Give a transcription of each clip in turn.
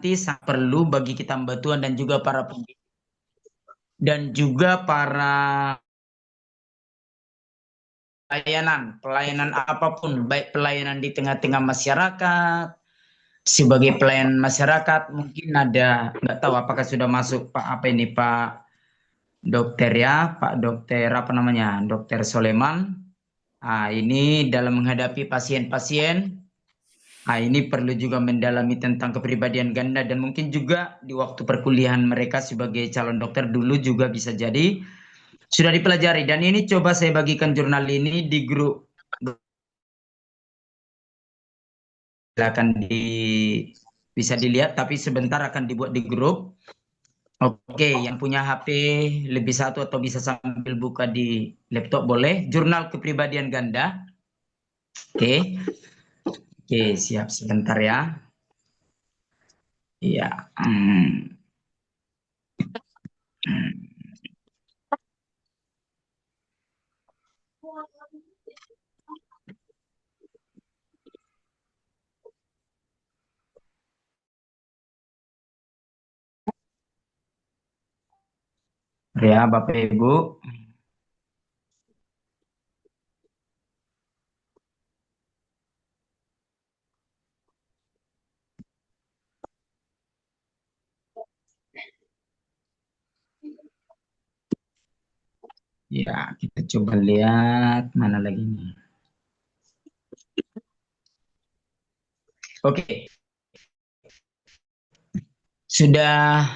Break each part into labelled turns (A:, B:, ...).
A: nanti sangat perlu bagi kita Mbak dan juga para dan juga para pelayanan apapun, baik pelayanan di tengah-tengah masyarakat, sebagai pelayan masyarakat, mungkin ada, nggak tahu apakah sudah masuk Pak apa ini Pak Dokter ya, Pak Dokter apa namanya, Dokter Soleman. Ini dalam menghadapi pasien-pasien, ini perlu juga mendalami tentang kepribadian ganda dan mungkin juga di waktu perkuliahan mereka sebagai calon dokter dulu juga bisa jadi sudah dipelajari. Dan ini coba saya bagikan jurnal ini di grup, silakan bisa dilihat, tapi sebentar akan dibuat di grup. Oke, yang punya HP lebih satu atau bisa sambil buka di laptop boleh. Jurnal kepribadian ganda. Oke, oke, siap sebentar ya. Iya. Ya, Bapak Ibu. Ya, kita coba lihat mana lagi nih. Oke, sudah.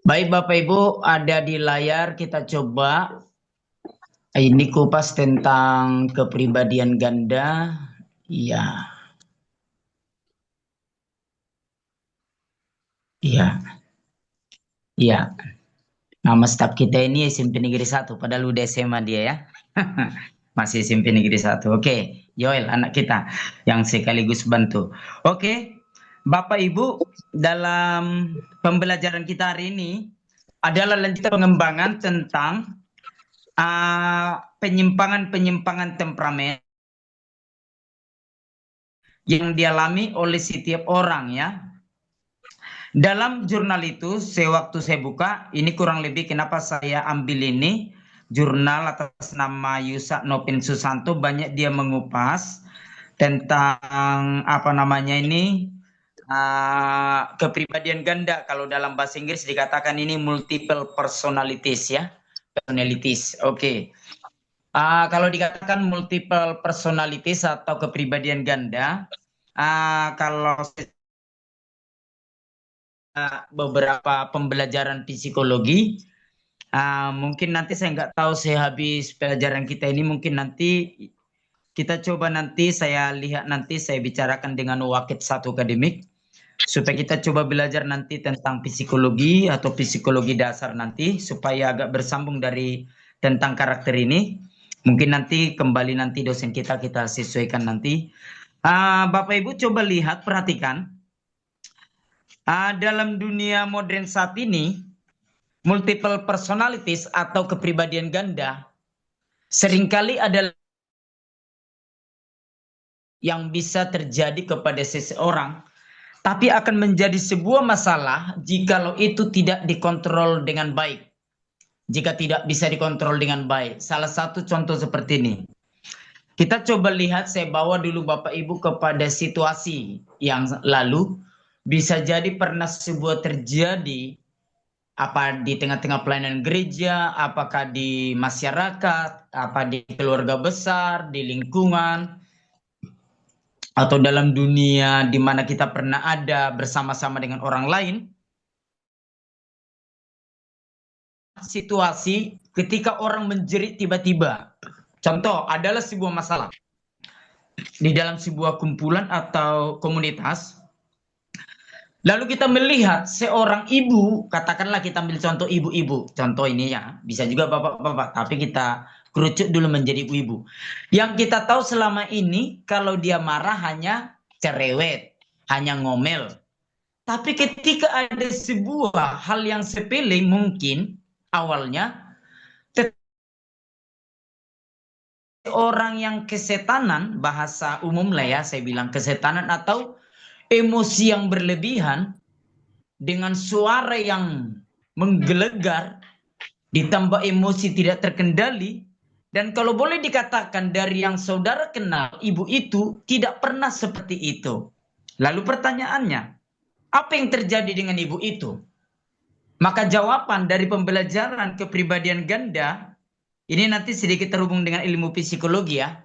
A: Baik Bapak Ibu, ada di layar kita coba. Ini kupas tentang kepribadian ganda. Iya, iya, iya. Nama staf kita ini SMP Negeri 1, padahal udah SMA dia ya. Masih SMP Negeri 1. Oke, Yoel anak kita yang sekaligus bantu. Oke, Bapak Ibu, dalam pembelajaran kita hari ini adalah lanjutan pengembangan tentang penyimpangan-penyimpangan temperamen yang dialami oleh setiap orang ya. Dalam jurnal itu, sewaktu saya buka, ini kurang lebih kenapa saya ambil ini, jurnal atas nama Yusak Nopin Susanto, banyak dia mengupas tentang apa namanya ini, kepribadian ganda. Kalau dalam bahasa Inggris dikatakan ini multiple personalities ya, personalities. Oke. Kalau dikatakan multiple personalities atau kepribadian ganda, kalau beberapa pembelajaran psikologi, mungkin nanti saya nggak tahu saya habis pelajaran kita ini, mungkin nanti kita coba nanti saya lihat nanti saya bicarakan dengan wakil satu akademik supaya kita coba belajar nanti tentang psikologi atau psikologi dasar nanti supaya agak bersambung dari tentang karakter ini. Mungkin nanti kembali nanti dosen kita sesuaikan nanti. Bapak Ibu coba lihat perhatikan dalam dunia modern saat ini multiple personalities atau kepribadian ganda seringkali adalah yang bisa terjadi kepada seseorang, tapi akan menjadi sebuah masalah jikalau itu tidak dikontrol dengan baik. Jika tidak bisa dikontrol dengan baik. Salah satu contoh seperti ini. Kita coba lihat, saya bawa dulu Bapak Ibu kepada situasi yang lalu. Bisa jadi pernah sebuah terjadi apa di tengah-tengah pelayanan gereja, apakah di masyarakat, apa di keluarga besar, di lingkungan, atau dalam dunia di mana kita pernah ada bersama-sama dengan orang lain. Situasi ketika orang menjerit tiba-tiba. Contoh adalah sebuah masalah di dalam sebuah kumpulan atau komunitas. Lalu kita melihat seorang ibu, katakanlah kita ambil contoh ibu-ibu. Contoh ini ya, bisa juga bapak-bapak, tapi kita kerucut dulu menjadi ibu-ibu. Yang kita tahu selama ini kalau dia marah hanya cerewet, hanya ngomel. Tapi ketika ada sebuah hal yang sepele mungkin awalnya orang yang kesetanan, bahasa umum lah ya, saya bilang kesetanan atau emosi yang berlebihan dengan suara yang menggelegar, ditambah emosi tidak terkendali, dan kalau boleh dikatakan dari yang saudara kenal, ibu itu tidak pernah seperti itu. Lalu pertanyaannya, apa yang terjadi dengan ibu itu? Maka jawaban dari pembelajaran kepribadian ganda, ini nanti sedikit terhubung dengan ilmu psikologi ya.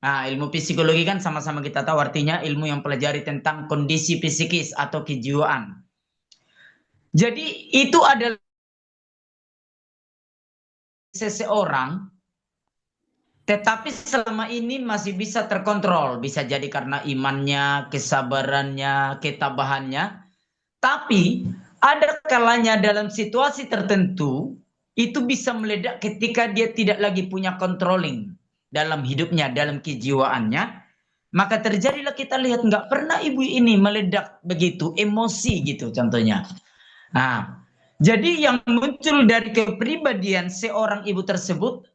A: Nah, ilmu psikologi kan sama-sama kita tahu artinya ilmu yang pelajari tentang kondisi psikis atau kejiwaan. Jadi itu adalah seseorang, tetapi selama ini masih bisa terkontrol. Bisa jadi karena imannya, kesabarannya, ketabahannya. Tapi ada kalanya dalam situasi tertentu, itu bisa meledak ketika dia tidak lagi punya controlling dalam hidupnya, dalam kejiwaannya. Maka terjadilah kita lihat nggak pernah ibu ini meledak begitu, emosi gitu contohnya. Nah, jadi yang muncul dari kepribadian seorang ibu tersebut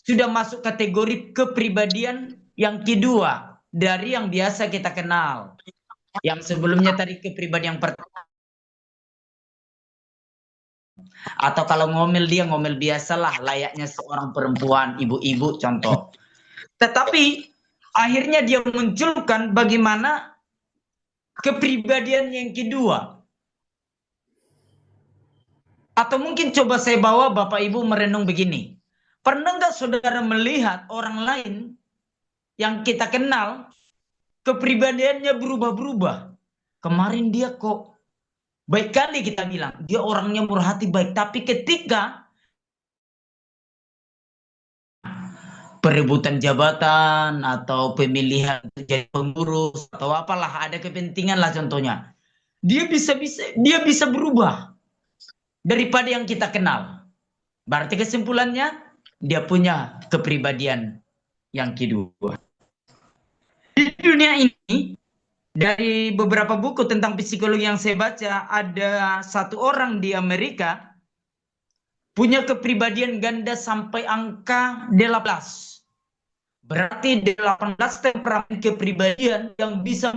A: sudah masuk kategori kepribadian yang kedua dari yang biasa kita kenal. Yang sebelumnya tadi kepribadian yang pertama. Atau kalau ngomel dia ngomel biasalah layaknya seorang perempuan, ibu-ibu contoh. Tetapi akhirnya dia munculkan bagaimana kepribadian yang kedua. Atau mungkin coba saya bawa Bapak Ibu merenung begini. Pernah nggak saudara melihat orang lain yang kita kenal kepribadiannya berubah-berubah? Kemarin dia kok baik kali kita bilang, dia orangnya murah hati baik. Tapi ketika perebutan jabatan atau pemilihan jadi pengurus atau apalah ada kepentingan lah contohnya, dia bisa berubah daripada yang kita kenal. Berarti kesimpulannya dia punya kepribadian yang kedua. Di dunia ini dari beberapa buku tentang psikologi yang saya baca, ada satu orang di Amerika punya kepribadian ganda sampai angka 18. Berarti 18 temperamen kepribadian yang bisa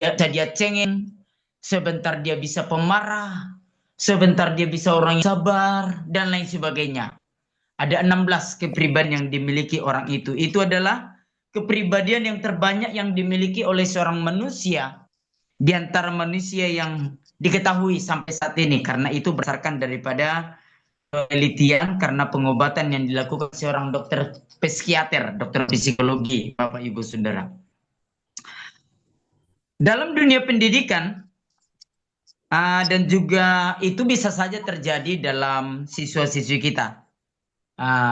A: dia cengeng, sebentar dia bisa pemarah, sebentar dia bisa orang yang sabar, dan lain sebagainya. Ada 16 kepribadian yang dimiliki orang itu. Itu adalah kepribadian yang terbanyak yang dimiliki oleh seorang manusia di antara manusia yang diketahui sampai saat ini. Karena itu berdasarkan daripada penelitian karena pengobatan yang dilakukan seorang dokter psikiater, dokter psikologi, Bapak Ibu Saudara. Dalam dunia pendidikan, dan juga itu bisa saja terjadi dalam siswa-siswi kita.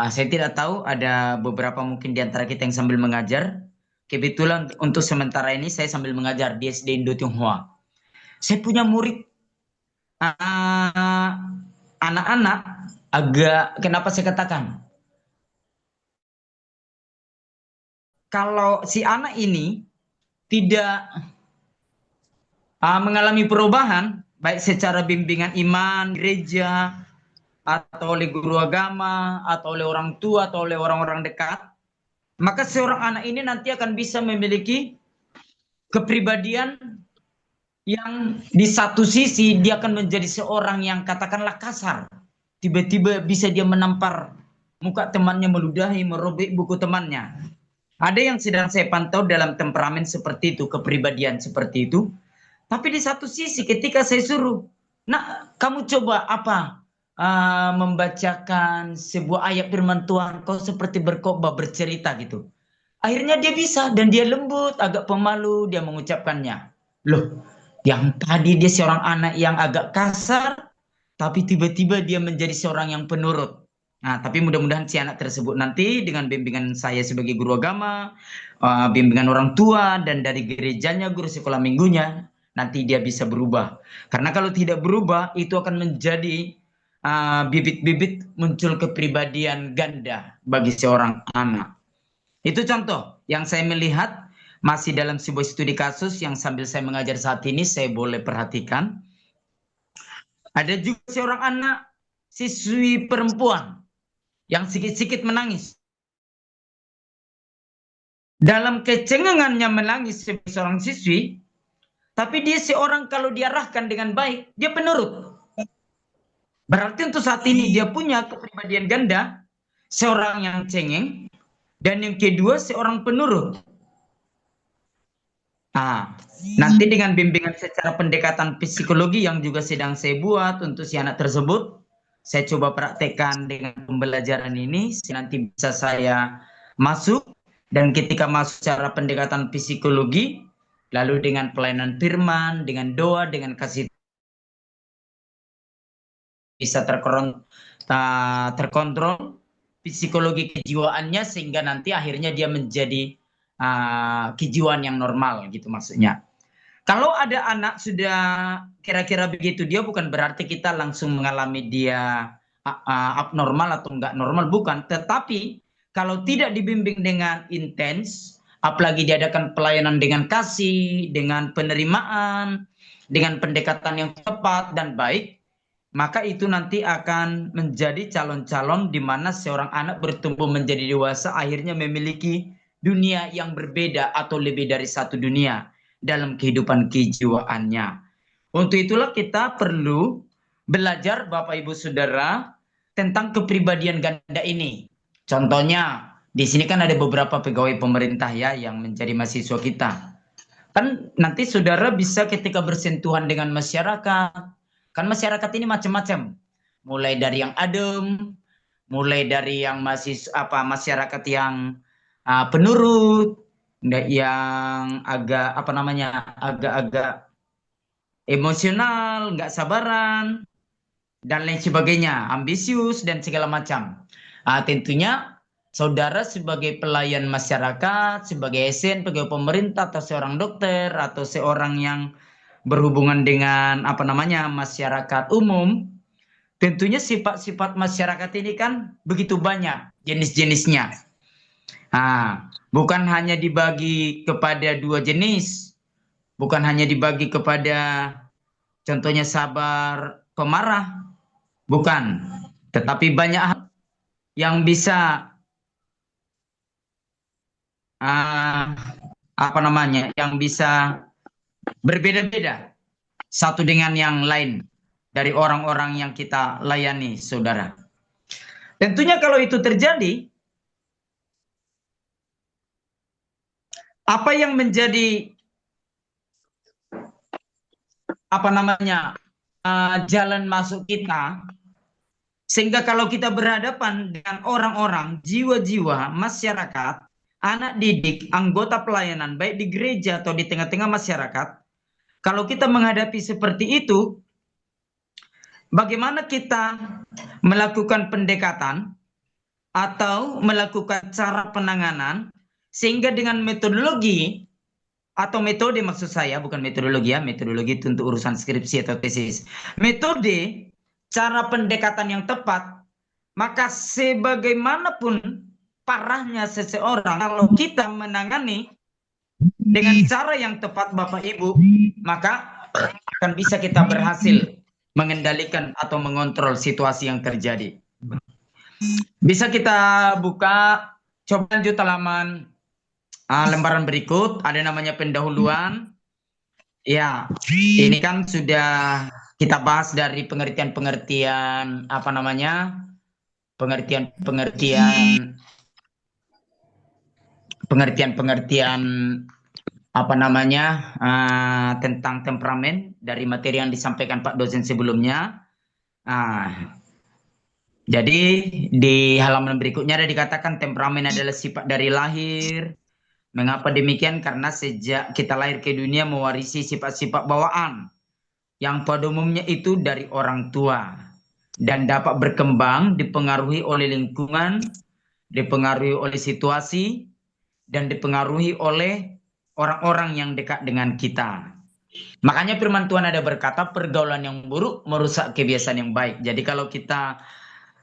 A: Saya tidak tahu, ada beberapa mungkin di antara kita yang sambil mengajar. Kebetulan untuk sementara ini saya sambil mengajar di SD Indo Tionghoa. Saya punya murid anak-anak agak, kenapa saya katakan? Kalau si anak ini tidak mengalami perubahan, baik secara bimbingan iman, gereja, atau oleh guru agama, atau oleh orang tua, atau oleh orang-orang dekat, maka seorang anak ini nanti akan bisa memiliki kepribadian yang di satu sisi dia akan menjadi seorang yang katakanlah kasar. Tiba-tiba bisa dia menampar muka temannya, meludahi, merobek buku temannya. Ada yang sedang saya pantau dalam temperamen seperti itu, kepribadian seperti itu. Tapi di satu sisi ketika saya suruh, nah kamu coba apa? Membacakan sebuah ayat firman Tuhan, kau seperti berkhotbah bercerita gitu. Akhirnya dia bisa dan dia lembut, agak pemalu dia mengucapkannya. Loh, yang tadi dia seorang anak yang agak kasar, tapi tiba-tiba dia menjadi seorang yang penurut. Nah, tapi mudah-mudahan si anak tersebut nanti dengan bimbingan saya sebagai guru agama, bimbingan orang tua, dan dari gerejanya, guru sekolah minggunya, nanti dia bisa berubah. Karena kalau tidak berubah, itu akan menjadi bibit-bibit muncul kepribadian ganda bagi seorang anak. Itu contoh yang saya melihat masih dalam sebuah studi kasus yang sambil saya mengajar saat ini saya boleh perhatikan. Ada juga seorang anak siswi perempuan yang sikit-sikit menangis. Dalam kecengengannya menangis sebagai seorang siswi, tapi dia seorang kalau diarahkan dengan baik, dia penurut. Berarti untuk saat ini dia punya kepribadian ganda, seorang yang cengeng, dan yang kedua seorang penurut. Nah, nanti dengan bimbingan secara pendekatan psikologi yang juga sedang saya buat untuk si anak tersebut, saya coba praktekkan dengan pembelajaran ini, nanti bisa saya masuk, dan ketika masuk secara pendekatan psikologi, lalu dengan pelayanan firman, dengan doa, dengan kasih bisa terkontrol psikologi kejiwaannya sehingga nanti akhirnya dia menjadi kejiwaan yang normal gitu maksudnya. Kalau ada anak sudah kira-kira begitu, dia bukan berarti kita langsung mengalami dia abnormal atau enggak normal, bukan. Tetapi kalau tidak dibimbing dengan intens, apalagi diadakan pelayanan dengan kasih, dengan penerimaan, dengan pendekatan yang tepat dan baik, maka itu nanti akan menjadi calon-calon di mana seorang anak bertumbuh menjadi dewasa akhirnya memiliki dunia yang berbeda atau lebih dari satu dunia dalam kehidupan kejiwaannya. Untuk itulah kita perlu belajar Bapak Ibu Saudara tentang kepribadian ganda ini. Contohnya di sini kan ada beberapa pegawai pemerintah ya yang menjadi mahasiswa kita. Kan nanti saudara bisa ketika bersentuhan dengan masyarakat, kan masyarakat ini macam-macam. Mulai dari yang adem, mulai dari yang masyarakat yang penurut, yang agak agak-agak emosional, nggak sabaran, dan lain sebagainya, ambisius dan segala macam. Tentunya saudara sebagai pelayan masyarakat, sebagai ASN, pegawai pemerintah, atau seorang dokter, atau seorang yang berhubungan dengan masyarakat umum, tentunya sifat-sifat masyarakat ini kan begitu banyak jenis-jenisnya. Bukan hanya dibagi kepada dua jenis, bukan hanya dibagi kepada contohnya sabar, pemarah, bukan. Tetapi banyak hal yang bisa yang bisa berbeda-beda satu dengan yang lain dari orang-orang yang kita layani, saudara. Tentunya kalau itu terjadi, apa yang menjadi jalan masuk kita, sehingga kalau kita berhadapan dengan orang-orang, jiwa-jiwa masyarakat, anak didik, anggota pelayanan, baik di gereja atau di tengah-tengah masyarakat, kalau kita menghadapi seperti itu, bagaimana kita melakukan pendekatan atau melakukan cara penanganan sehingga dengan metodologi atau metode, maksud saya bukan metodologi ya, metodologi itu untuk urusan skripsi atau tesis. Metode, cara pendekatan yang tepat, maka sebagaimanapun parahnya seseorang, kalau kita menangani dengan cara yang tepat Bapak Ibu, maka akan bisa kita berhasil mengendalikan atau mengontrol situasi yang terjadi. Bisa kita buka, coba lanjut halaman lembaran berikut, ada namanya pendahuluan. Ya, ini kan sudah kita bahas dari pengertian-pengertian tentang temperamen dari materi yang disampaikan Pak dosen sebelumnya. Jadi di halaman berikutnya ada dikatakan temperamen adalah sifat dari lahir. Mengapa demikian? Karena sejak kita lahir ke dunia mewarisi sifat-sifat bawaan yang pada umumnya itu dari orang tua dan dapat berkembang dipengaruhi oleh lingkungan, dipengaruhi oleh situasi, dan dipengaruhi oleh orang-orang yang dekat dengan kita. Makanya firman Tuhan ada berkata, pergaulan yang buruk merusak kebiasaan yang baik. Jadi kalau kita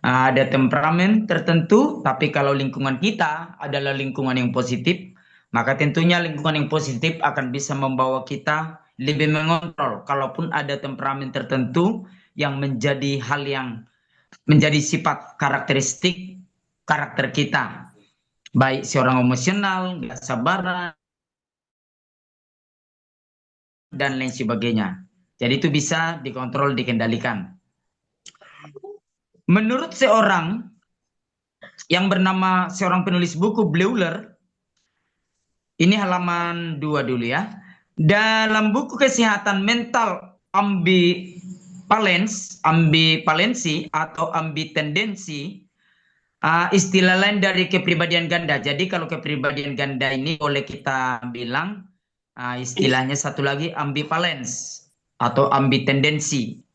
A: ada temperamen tertentu, tapi kalau lingkungan kita adalah lingkungan yang positif, maka tentunya lingkungan yang positif akan bisa membawa kita lebih mengontrol. Kalaupun ada temperamen tertentu yang menjadi hal yang menjadi sifat karakteristik karakter kita. Baik seorang emosional, nggak sabaran, dan lain sebagainya. Jadi itu bisa dikontrol, dikendalikan. Menurut seorang yang bernama seorang penulis buku Bleuler, ini halaman 2 dulu ya. Dalam buku kesehatan mental ambivalensi atau ambitendensi, istilah lain dari kepribadian ganda. Jadi kalau kepribadian ganda ini boleh kita bilang istilahnya satu lagi ambivalens atau ambitendensi.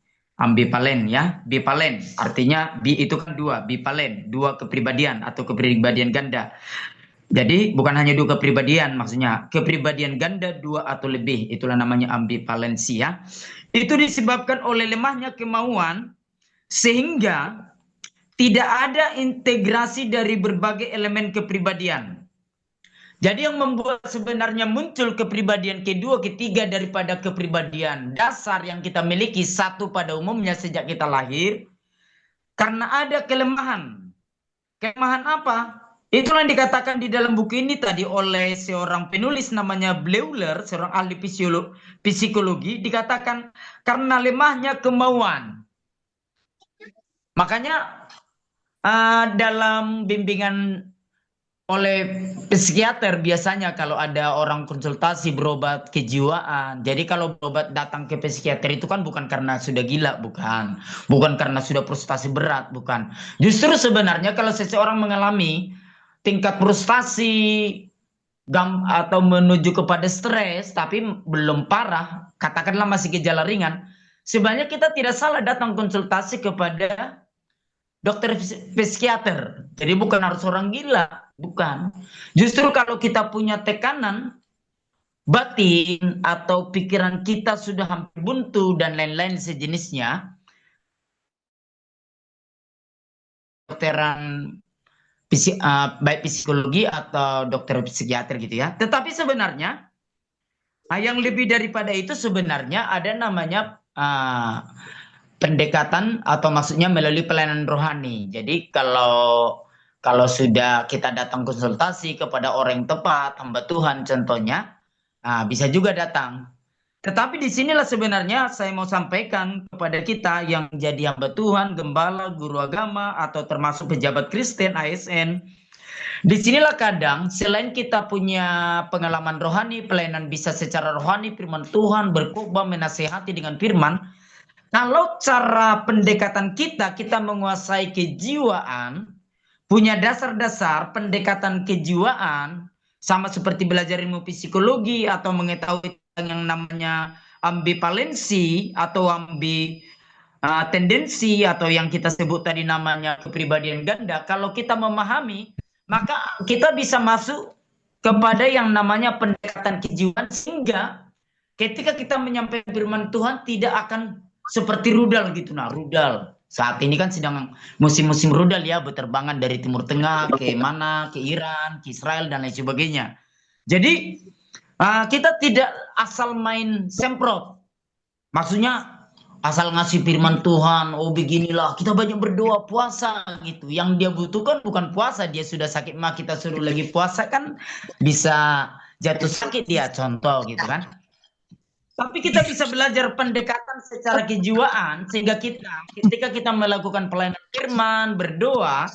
A: Ambivalen ya, bivalen artinya itu kan dua, bivalen, dua kepribadian atau kepribadian ganda. Jadi bukan hanya dua kepribadian, maksudnya kepribadian ganda dua atau lebih, itulah namanya ambivalensi ya. Itu disebabkan oleh lemahnya kemauan sehingga tidak ada integrasi dari berbagai elemen kepribadian. Jadi yang membuat sebenarnya muncul kepribadian kedua, ketiga daripada kepribadian dasar yang kita miliki satu pada umumnya sejak kita lahir, karena ada kelemahan. Kelemahan apa? Itulah yang dikatakan di dalam buku ini tadi oleh seorang penulis namanya Bleuler, seorang ahli psikologi, dikatakan karena lemahnya kemauan. Makanya dalam bimbingan oleh psikiater biasanya kalau ada orang konsultasi berobat kejiwaan. Jadi kalau berobat datang ke psikiater itu kan bukan karena sudah gila, bukan. Bukan karena sudah frustasi berat, bukan. Justru sebenarnya kalau seseorang mengalami tingkat frustasi atau menuju kepada stres tapi belum parah, katakanlah masih gejala ringan, sebenarnya kita tidak salah datang konsultasi kepada dokter psikiater. Jadi bukan harus orang gila, bukan. Justru kalau kita punya tekanan batin atau pikiran kita sudah hampir buntu dan lain-lain sejenisnya, dokteran baik psikologi atau dokter psikiater gitu ya. Tetapi sebenarnya yang lebih daripada itu sebenarnya ada namanya pendekatan atau maksudnya melalui pelayanan rohani. Jadi kalau sudah kita datang konsultasi kepada orang yang tepat, hamba Tuhan contohnya, bisa juga datang. Tetapi disinilah sebenarnya saya mau sampaikan kepada kita yang jadi hamba Tuhan, gembala, guru agama, atau termasuk pejabat Kristen, ASN. Disinilah kadang selain kita punya pengalaman rohani, pelayanan bisa secara rohani, firman Tuhan, berkhotbah, menasehati dengan firman, kalau cara pendekatan kita menguasai kejiwaan, punya dasar-dasar pendekatan kejiwaan, sama seperti belajar ilmu psikologi atau mengetahui yang namanya ambivalensi atau tendensi atau yang kita sebut tadi namanya kepribadian ganda, kalau kita memahami, maka kita bisa masuk kepada yang namanya pendekatan kejiwaan sehingga ketika kita menyampaikan firman Tuhan tidak akan seperti rudal gitu. Nah, rudal saat ini kan sedang musim-musim rudal ya, berterbangan dari Timur Tengah ke mana, ke Iran, ke Israel dan lain sebagainya. Jadi kita tidak asal main semprot. Maksudnya asal ngasih firman Tuhan, oh beginilah, kita banyak berdoa, puasa gitu. Yang dia butuhkan bukan puasa, dia sudah sakit mah kita suruh lagi puasa kan bisa jatuh sakit dia, contoh gitu kan. Tapi kita bisa belajar pendekatan secara kejiwaan sehingga ketika kita melakukan pelayanan firman, berdoa,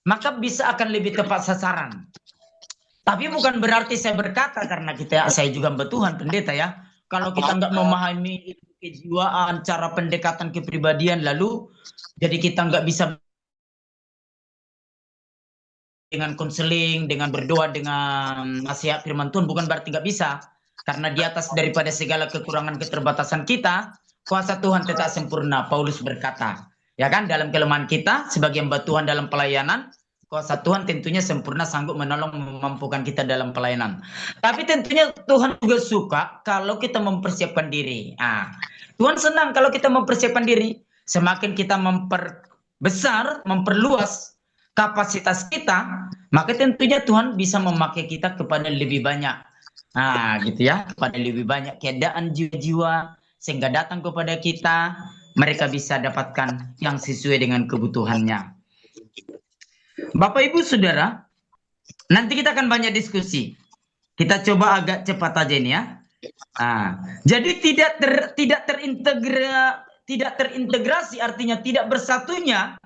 A: maka bisa akan lebih tepat sasaran. Tapi bukan berarti saya berkata karena saya juga Tuhan pendeta ya. Kalau kita nggak memahami kejiwaan, cara pendekatan kepribadian, lalu jadi kita nggak bisa dengan konseling, dengan berdoa, dengan nasihat firman Tuhan, bukan berarti nggak bisa. Karena di atas daripada segala kekurangan keterbatasan kita, kuasa Tuhan tetap sempurna. Paulus berkata, ya kan, dalam kelemahan kita sebagai hamba Tuhan dalam pelayanan, kuasa Tuhan tentunya sempurna, sanggup menolong, memampukan kita dalam pelayanan. Tapi tentunya Tuhan juga suka kalau kita mempersiapkan diri. Tuhan senang kalau kita mempersiapkan diri. Semakin kita memperbesar, memperluas kapasitas kita, maka tentunya Tuhan bisa memakai kita kepada lebih banyak. Gitu ya, kepada lebih banyak keadaan jiwa-jiwa sehingga datang kepada kita, mereka bisa dapatkan yang sesuai dengan kebutuhannya. Bapak Ibu Saudara, nanti kita akan banyak diskusi. Kita coba agak cepat aja ini ya. Jadi tidak terintegrasi artinya tidak bersatunya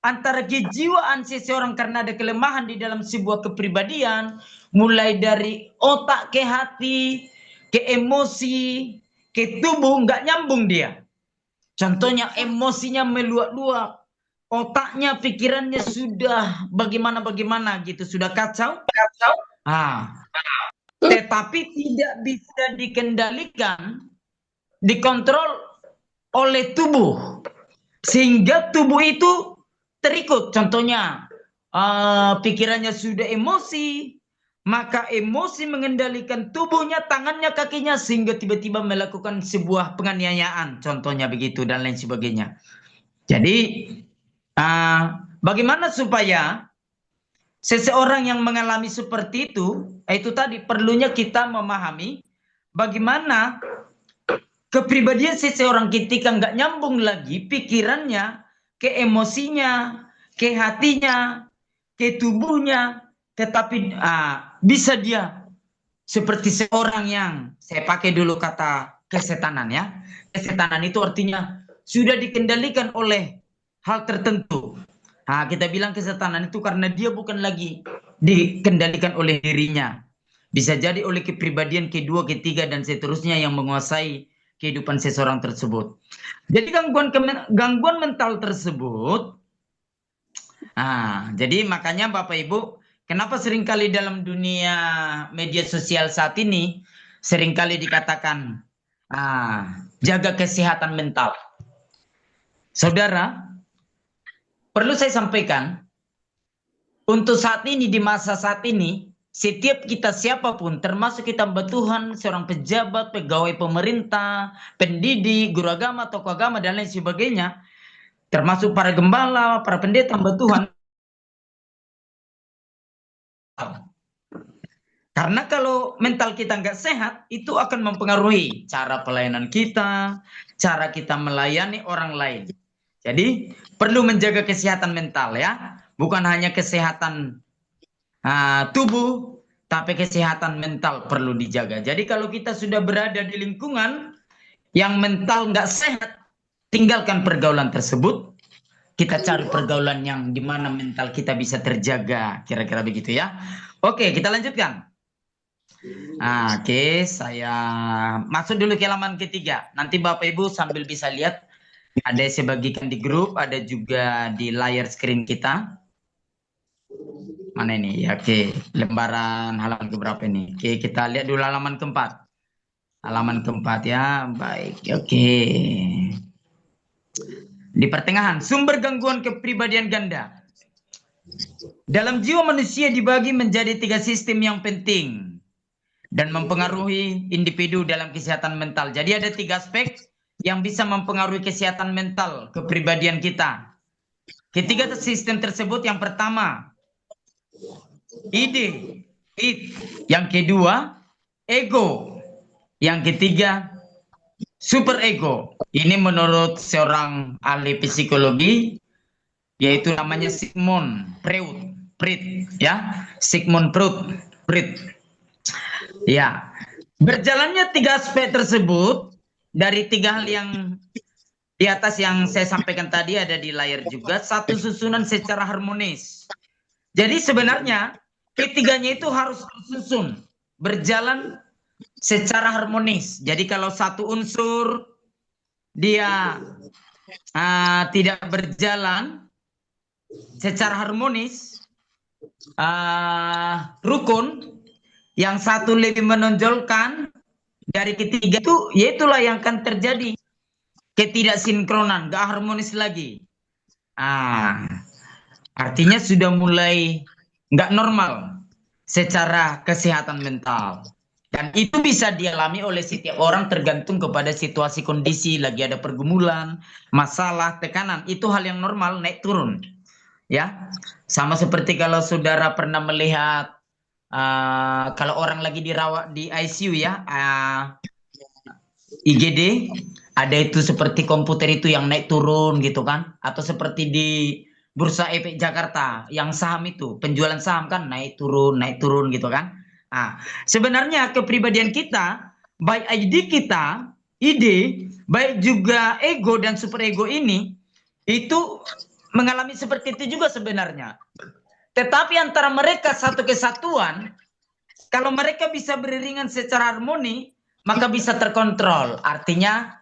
A: antara kejiwaan seseorang karena ada kelemahan di dalam sebuah kepribadian, mulai dari otak ke hati, ke emosi, ke tubuh, nggak nyambung dia. Contohnya emosinya meluap-luap, otaknya, pikirannya sudah bagaimana gitu, sudah kacau. Tetapi tidak bisa dikendalikan, dikontrol oleh tubuh, sehingga tubuh itu terikut. Contohnya pikirannya sudah emosi, maka emosi mengendalikan tubuhnya, tangannya, kakinya, sehingga tiba-tiba melakukan sebuah penganiayaan, contohnya begitu, dan lain sebagainya. Jadi bagaimana supaya seseorang yang mengalami seperti itu tadi perlunya kita memahami bagaimana kepribadian seseorang ketika nggak nyambung lagi pikirannya, ke emosinya, ke hatinya, ke tubuhnya, tetapi bisa dia seperti seorang yang, saya pakai dulu kata kesetanan ya. Kesetanan itu artinya sudah dikendalikan oleh hal tertentu. Kita bilang kesetanan itu karena dia bukan lagi dikendalikan oleh dirinya. Bisa jadi oleh kepribadian kedua, ketiga, dan seterusnya yang menguasai kehidupan seseorang tersebut. Jadi gangguan mental tersebut, jadi makanya Bapak Ibu, kenapa seringkali dalam dunia media sosial saat ini seringkali dikatakan jaga kesehatan mental. Saudara, perlu saya sampaikan, untuk saat ini, di masa saat ini, setiap kita siapapun, termasuk kita hamba Tuhan, seorang pejabat, pegawai pemerintah, pendidik, guru agama, tokoh agama, dan lain sebagainya, termasuk para gembala, para pendeta, hamba Tuhan. Karena kalau mental kita nggak sehat, itu akan mempengaruhi cara pelayanan kita, cara kita melayani orang lain. Jadi perlu menjaga kesehatan mental ya, bukan hanya kesehatan tubuh, tapi kesehatan mental perlu dijaga. Jadi kalau kita sudah berada di lingkungan yang mental nggak sehat, tinggalkan pergaulan tersebut. Kita cari pergaulan yang dimana mental kita bisa terjaga, kira-kira begitu ya. Oke, kita lanjutkan. Oke, saya masuk dulu ke halaman ketiga. Nanti Bapak Ibu sambil bisa lihat, ada saya bagikan di grup, ada juga di layar screen kita. Mana ini? Oke, lembaran halaman keberapa ini? Oke, kita lihat dulu halaman keempat. Halaman keempat ya, baik. Oke. Di pertengahan, sumber gangguan kepribadian ganda. Dalam jiwa manusia dibagi menjadi 3 sistem yang penting dan mempengaruhi individu dalam kesehatan mental. Jadi ada 3 aspek yang bisa mempengaruhi kesehatan mental kepribadian kita. Ketiga sistem tersebut, yang pertama ide, id. Yang kedua ego. Yang ketiga super ego. Ini menurut seorang ahli psikologi, yaitu namanya Sigmund Freud ya. Sigmund Freud. Ya, berjalannya 3 aspek tersebut dari 3 hal yang di atas yang saya sampaikan tadi, ada di layar juga, satu susunan secara harmonis. Jadi sebenarnya ketiganya itu harus tersusun, berjalan secara harmonis. Jadi kalau satu unsur dia tidak berjalan secara harmonis, rukun, yang satu lebih menonjolkan dari ketiga itu, yaitulah yang akan terjadi ketidaksinkronan, gak harmonis lagi. Artinya sudah mulai gak normal secara kesehatan mental. Dan itu bisa dialami oleh setiap orang tergantung kepada situasi kondisi, lagi ada pergumulan, masalah, tekanan. Itu hal yang normal, naik turun. Ya, sama seperti kalau saudara pernah melihat kalau orang lagi dirawat di ICU ya, IGD, ada itu seperti komputer itu yang naik turun gitu kan, atau seperti di Bursa Efek Jakarta yang saham itu, penjualan saham kan naik turun gitu kan. Nah, sebenarnya kepribadian kita, baik ID kita, ide, baik juga ego dan superego ini, itu mengalami seperti itu juga sebenarnya. Tetapi antara mereka satu kesatuan, kalau mereka bisa beriringan secara harmoni, maka bisa terkontrol. Artinya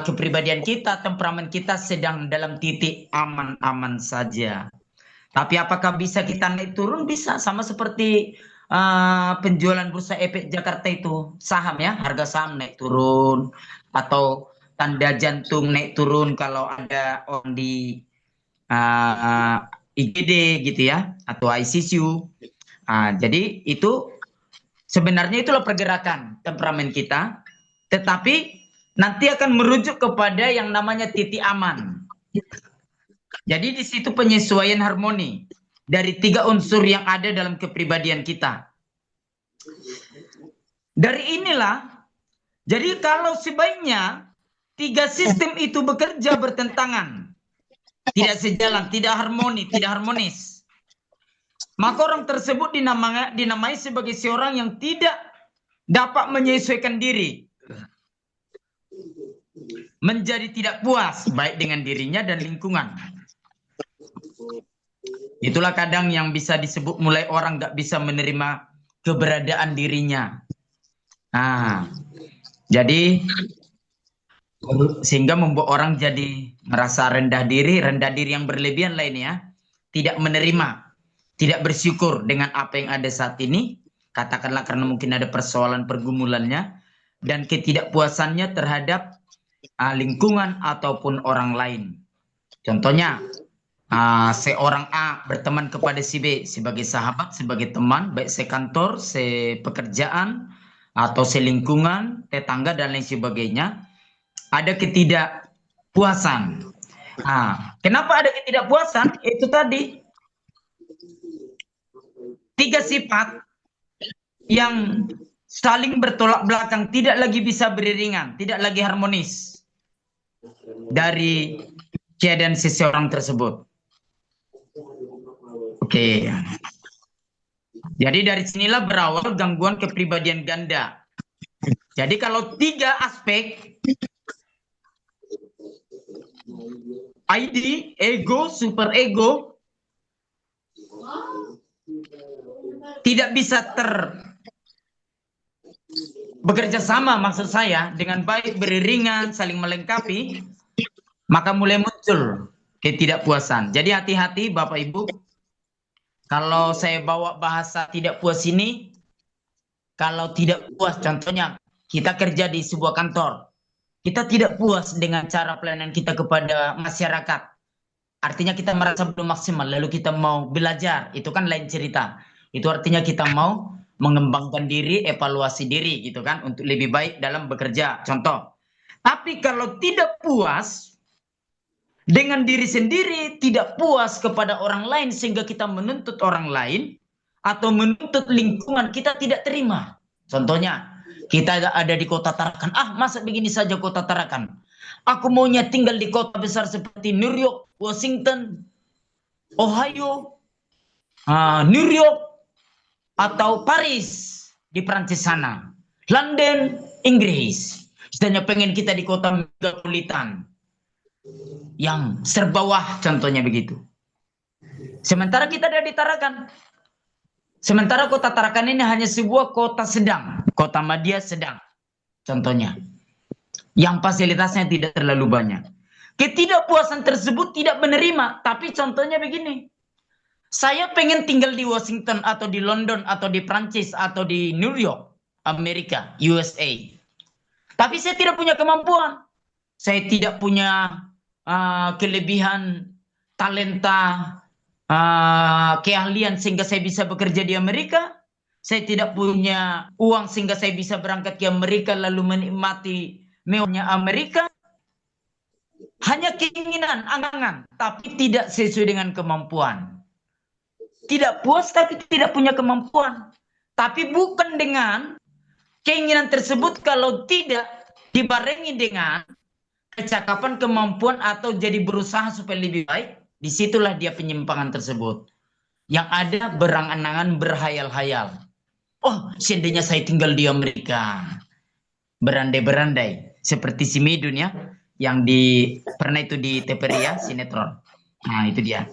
A: kepribadian kita, temperamen kita sedang dalam titik aman-aman saja. Tapi apakah bisa kita naik turun? Bisa, sama seperti penjualan bursa efek Jakarta itu, saham ya, harga saham naik turun, atau tanda jantung naik turun kalau ada orang di IGD gitu ya, atau ICU. Jadi itu sebenarnya itulah pergerakan temperamen kita, tetapi nanti akan merujuk kepada yang namanya titik aman. Jadi di situ penyesuaian harmoni dari 3 unsur yang ada dalam kepribadian kita. Dari inilah, jadi kalau sebaiknya 3 sistem itu bekerja bertentangan, tidak sejalan, tidak harmonis, maka orang tersebut dinamai sebagai seorang yang tidak dapat menyesuaikan diri, menjadi tidak puas baik dengan dirinya dan lingkungan. Itulah kadang yang bisa disebut mulai orang nggak bisa menerima keberadaan dirinya. Jadi sehingga membuat orang jadi merasa rendah diri yang berlebihan lainnya, tidak menerima, tidak bersyukur dengan apa yang ada saat ini, katakanlah karena mungkin ada persoalan pergumulannya, dan ketidakpuasannya terhadap lingkungan ataupun orang lain. Contohnya, seorang A berteman kepada si B sebagai sahabat, sebagai teman, baik sekantor, sepekerjaan, atau selingkungan, tetangga, dan lain sebagainya. Ada ketidakpuasan. Kenapa ada ketidakpuasan? Itu tadi 3 sifat yang saling bertolak belakang, tidak lagi bisa beriringan, tidak lagi harmonis dari keadaan seseorang tersebut. Oke. Jadi dari sinilah berawal gangguan kepribadian ganda. Jadi kalau 3 aspek, ID, ego, superego, tidak bisa bekerja sama, maksud saya, dengan baik, beriringan, saling melengkapi, maka mulai muncul ketidakpuasan. Jadi hati-hati Bapak Ibu, kalau saya bawa bahasa tidak puas ini, kalau tidak puas, contohnya kita kerja di sebuah kantor, kita tidak puas dengan cara pelayanan kita kepada masyarakat, artinya kita merasa belum maksimal, lalu kita mau belajar, itu kan lain cerita. Itu artinya kita mau mengembangkan diri, evaluasi diri gitu kan, untuk lebih baik dalam bekerja, contoh. Tapi kalau tidak puas dengan diri sendiri, tidak puas kepada orang lain sehingga kita menuntut orang lain atau menuntut lingkungan, kita tidak terima. Contohnya, kita ada di kota Tarakan, masa begini saja kota Tarakan, aku maunya tinggal di kota besar seperti New York, Washington, Ohio, New York, atau Paris di Prancis sana, London, Inggris. Istilahnya pengen kita di kota metropolitan yang serba wah, contohnya begitu. Sementara kita ada di Tarakan. Sementara kota Tarakan ini hanya sebuah kota sedang, kota madya sedang, contohnya, yang fasilitasnya tidak terlalu banyak. Ketidakpuasan tersebut tidak menerima, tapi contohnya begini. Saya pengen tinggal di Washington atau di London atau di Prancis atau di New York, Amerika, USA. Tapi saya tidak punya kemampuan. Saya tidak punya kelebihan, talenta, keahlian sehingga saya bisa bekerja di Amerika. Saya tidak punya uang sehingga saya bisa berangkat ke Amerika lalu menikmati mewahnya Amerika. Hanya keinginan, angan-angan, tapi tidak sesuai dengan kemampuan. Tidak puas tapi tidak punya kemampuan. Tapi bukan dengan keinginan tersebut kalau tidak dibarengi dengan kecakapan, kemampuan, atau jadi berusaha supaya lebih baik, Disitulah dia penyimpangan tersebut. Yang ada berangan-angan berhayal-hayal. Oh, seandainya saya tinggal di Amerika. Berandai-berandai. Seperti si Midun ya. Yang pernah itu di TVRI ya, sinetron. Nah, itu dia.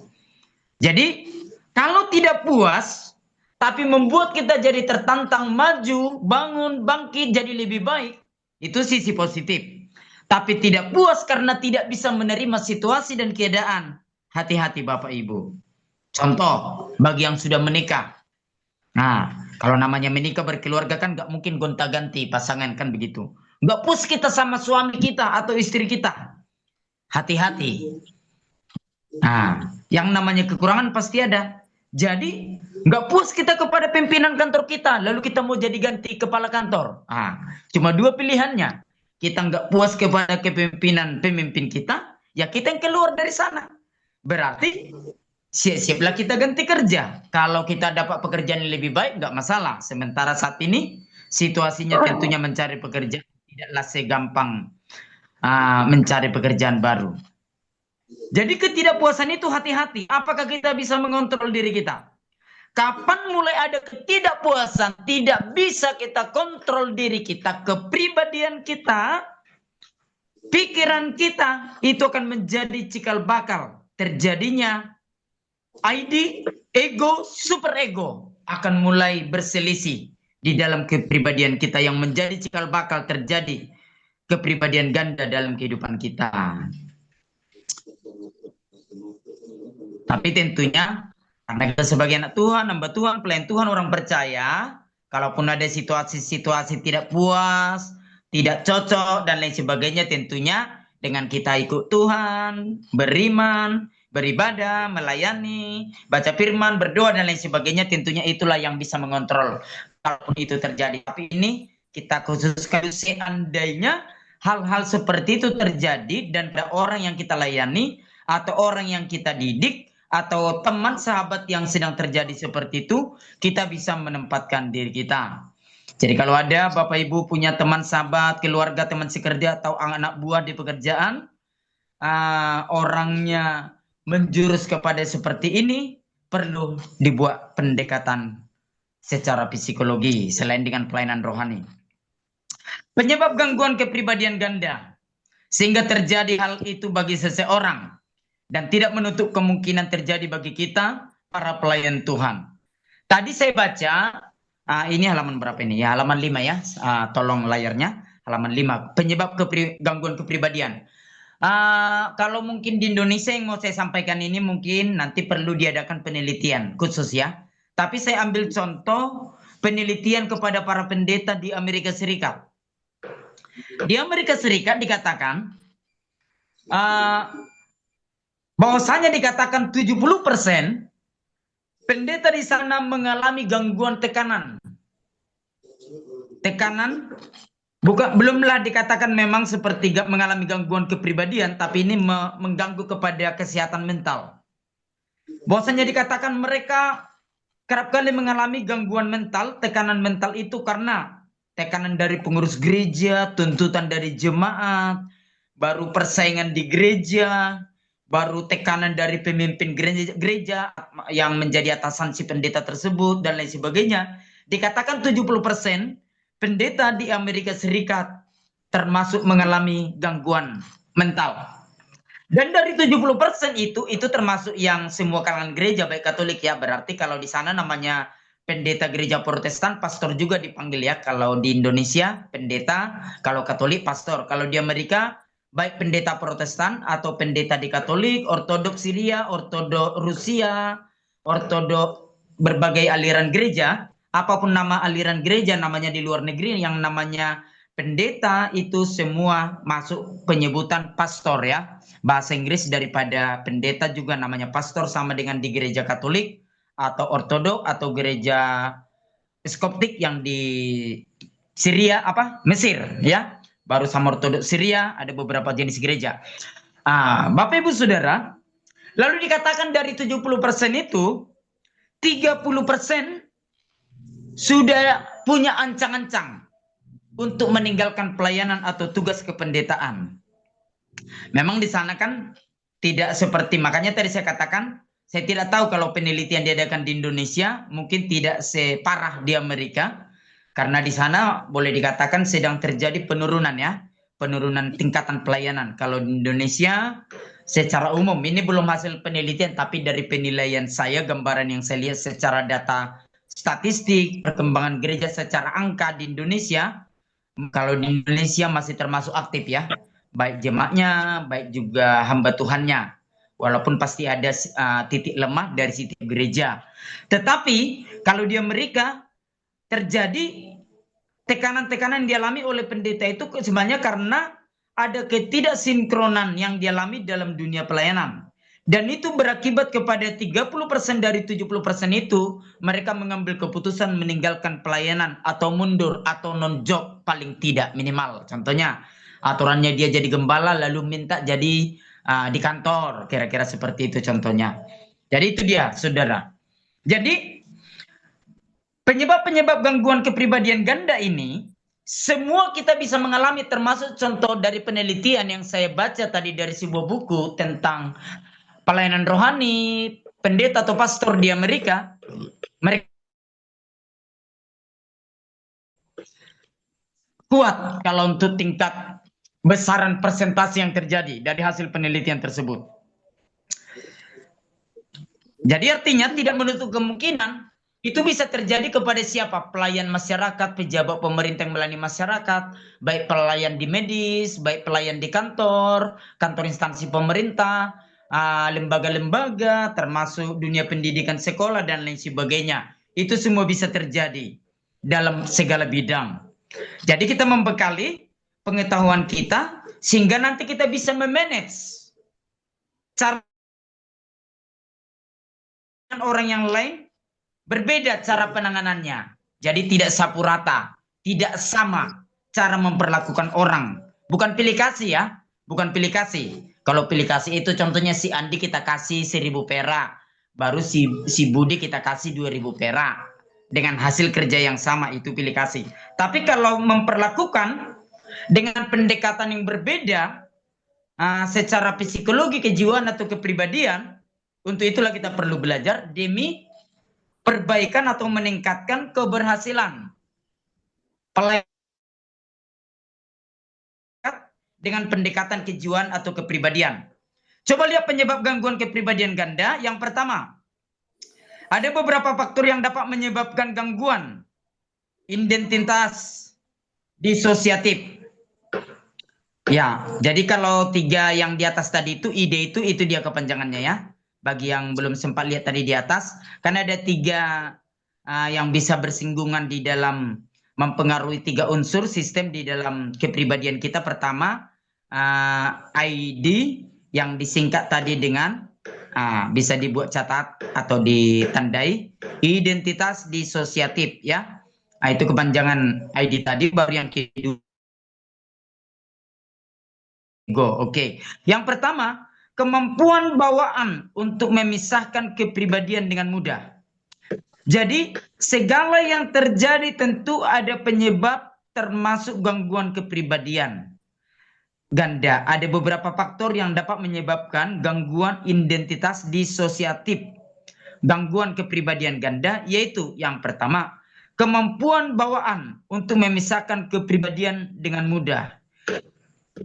A: Jadi, kalau tidak puas, tapi membuat kita jadi tertantang maju, bangun, bangkit, jadi lebih baik. Itu sisi positif. Tapi tidak puas karena tidak bisa menerima situasi dan keadaan. Hati-hati Bapak Ibu. Contoh, bagi yang sudah menikah. Nah, kalau namanya menikah berkeluarga kan nggak mungkin gonta-ganti pasangan kan begitu. Nggak puas kita sama suami kita atau istri kita. Hati-hati. Nah, yang namanya kekurangan pasti ada. Jadi, nggak puas kita kepada pimpinan kantor kita, lalu kita mau jadi ganti kepala kantor. Nah, cuma dua pilihannya. Kita nggak puas kepada kepemimpinan pemimpin kita, ya kita yang keluar dari sana. Berarti siap-siaplah kita ganti kerja. Kalau kita dapat pekerjaan yang lebih baik, nggak masalah. Sementara saat ini, situasinya tentunya mencari pekerjaan tidaklah segampang mencari pekerjaan baru. Jadi ketidakpuasan itu hati-hati. Apakah kita bisa mengontrol diri kita? Kapan mulai ada ketidakpuasan, tidak bisa kita kontrol diri kita, kepribadian kita, pikiran kita, itu akan menjadi cikal bakal terjadinya ID, ego, super ego akan mulai berselisih di dalam kepribadian kita yang menjadi cikal bakal terjadi kepribadian ganda dalam kehidupan kita. Tapi tentunya karena kita sebagai anak Tuhan, hamba Tuhan, pelayan Tuhan, orang percaya, kalaupun ada situasi-situasi tidak puas, tidak cocok, dan lain sebagainya, tentunya dengan kita ikut Tuhan, beriman, beribadah, melayani, baca firman, berdoa, dan lain sebagainya, tentunya itulah yang bisa mengontrol kalaupun itu terjadi. Tapi ini kita khususkan seandainya hal-hal seperti itu terjadi dan ada orang yang kita layani atau orang yang kita didik atau teman sahabat yang sedang terjadi seperti itu, kita bisa menempatkan diri kita. Jadi kalau ada Bapak Ibu punya teman sahabat, keluarga, teman sekerja atau anak buah di pekerjaan, orangnya menjurus kepada seperti ini, perlu dibuat pendekatan secara psikologi selain dengan pelayanan rohani. Penyebab gangguan kepribadian ganda sehingga terjadi hal itu bagi seseorang dan tidak menutup kemungkinan terjadi bagi kita, para pelayan Tuhan. Tadi saya baca, ini halaman berapa ini? Ya, halaman 5 ya. Tolong layarnya. Halaman 5. Penyebab gangguan kepribadian. Kalau mungkin di Indonesia yang mau saya sampaikan ini mungkin nanti perlu diadakan penelitian khusus ya. Tapi saya ambil contoh penelitian kepada para pendeta di Amerika Serikat. Di Amerika Serikat dikatakan bahwasanya dikatakan 70% pendeta di sana mengalami gangguan tekanan. Tekanan belumlah dikatakan memang seperti mengalami gangguan kepribadian, tapi ini mengganggu kepada kesehatan mental. Bahwasanya dikatakan mereka kerap kali mengalami gangguan mental, tekanan mental itu karena tekanan dari pengurus gereja, tuntutan dari jemaat, baru persaingan di gereja, baru tekanan dari pemimpin gereja yang menjadi atasan si pendeta tersebut dan lain sebagainya. Dikatakan 70% pendeta di Amerika Serikat termasuk mengalami gangguan mental. Dan dari 70% itu termasuk yang semua kalangan gereja baik Katolik ya. Berarti kalau di sana namanya pendeta gereja Protestan, pastor juga dipanggil ya. Kalau di Indonesia pendeta, kalau Katolik pastor. Kalau di Amerika baik pendeta Protestan atau pendeta di Katolik, Ortodok Syria, Ortodok Rusia, Ortodok berbagai aliran gereja, apapun nama aliran gereja namanya di luar negeri yang namanya pendeta itu semua masuk penyebutan pastor ya. Bahasa Inggris daripada pendeta juga namanya pastor sama dengan di gereja Katolik atau Ortodok atau gereja Skoptik yang di Syria Mesir ya. Baru sama Ortodok Syria, ada beberapa jenis gereja. Bapak Ibu Saudara, lalu dikatakan dari 70% itu, 30% sudah punya ancang-ancang untuk meninggalkan pelayanan atau tugas kependetaan. Memang di sana kan tidak seperti, makanya tadi saya katakan, saya tidak tahu kalau penelitian diadakan di Indonesia mungkin tidak separah di Amerika, karena di sana boleh dikatakan sedang terjadi penurunan ya, penurunan tingkatan pelayanan. Kalau di Indonesia secara umum, ini belum hasil penelitian, tapi dari penilaian saya, gambaran yang saya lihat secara data statistik, perkembangan gereja secara angka di Indonesia, kalau di Indonesia masih termasuk aktif ya, baik jemaatnya, baik juga hamba Tuhannya. Walaupun pasti ada titik lemah dari setiap gereja. Tetapi kalau di Amerika terjadi tekanan-tekanan yang dialami oleh pendeta itu sebenarnya karena ada ketidaksinkronan yang dialami dalam dunia pelayanan. Dan itu berakibat kepada 30% dari 70% itu mereka mengambil keputusan meninggalkan pelayanan atau mundur atau non-job paling tidak minimal. Contohnya aturannya dia jadi gembala lalu minta jadi di kantor, kira-kira seperti itu contohnya. Jadi itu dia, saudara. Jadi penyebab-penyebab gangguan kepribadian ganda ini semua kita bisa mengalami, termasuk contoh dari penelitian yang saya baca tadi dari sebuah buku tentang pelayanan rohani, pendeta atau pastor di Amerika. Mereka kuat kalau untuk tingkat besaran persentase yang terjadi dari hasil penelitian tersebut. Jadi artinya tidak menutup kemungkinan itu bisa terjadi kepada siapa? Pelayan masyarakat, pejabat pemerintah yang melayani masyarakat, baik pelayan di medis, baik pelayan di kantor, kantor instansi pemerintah, lembaga-lembaga, termasuk dunia pendidikan sekolah dan lain sebagainya. Itu semua bisa terjadi dalam segala bidang. Jadi kita membekali pengetahuan kita sehingga nanti kita bisa memanage cara orang yang lain berbeda cara penanganannya. Jadi tidak sapu rata, tidak sama cara memperlakukan orang. Bukan pilih kasih ya, bukan pilih kasih. Kalau pilih kasih itu contohnya si Andi kita kasih 1.000 perak, baru si Budi kita kasih 2.000 perak. Dengan hasil kerja yang sama, itu pilih kasih. Tapi kalau memperlakukan dengan pendekatan yang berbeda, secara psikologi, kejiwaan atau kepribadian, untuk itulah kita perlu belajar demi perbaikan atau meningkatkan keberhasilan pelayan dengan pendekatan kejiwaan atau kepribadian. Coba lihat penyebab gangguan kepribadian ganda. Yang pertama, ada beberapa faktor yang dapat menyebabkan gangguan identitas disosiatif. Ya, jadi kalau 3 yang di atas tadi itu, ide itu dia kepanjangannya ya. Bagi yang belum sempat lihat tadi di atas, karena ada 3 yang bisa bersinggungan di dalam mempengaruhi 3 unsur sistem di dalam kepribadian kita. Pertama, ID yang disingkat tadi dengan bisa dibuat catat atau ditandai, identitas disosiatif ya. Itu kepanjangan ID tadi, baru yang kedua. Oke. Yang pertama, kemampuan bawaan untuk memisahkan kepribadian dengan mudah. Jadi segala yang terjadi tentu ada penyebab, termasuk gangguan kepribadian ganda. Ada beberapa faktor yang dapat menyebabkan gangguan identitas disosiatif, gangguan kepribadian ganda, yaitu yang pertama, kemampuan bawaan untuk memisahkan kepribadian dengan mudah.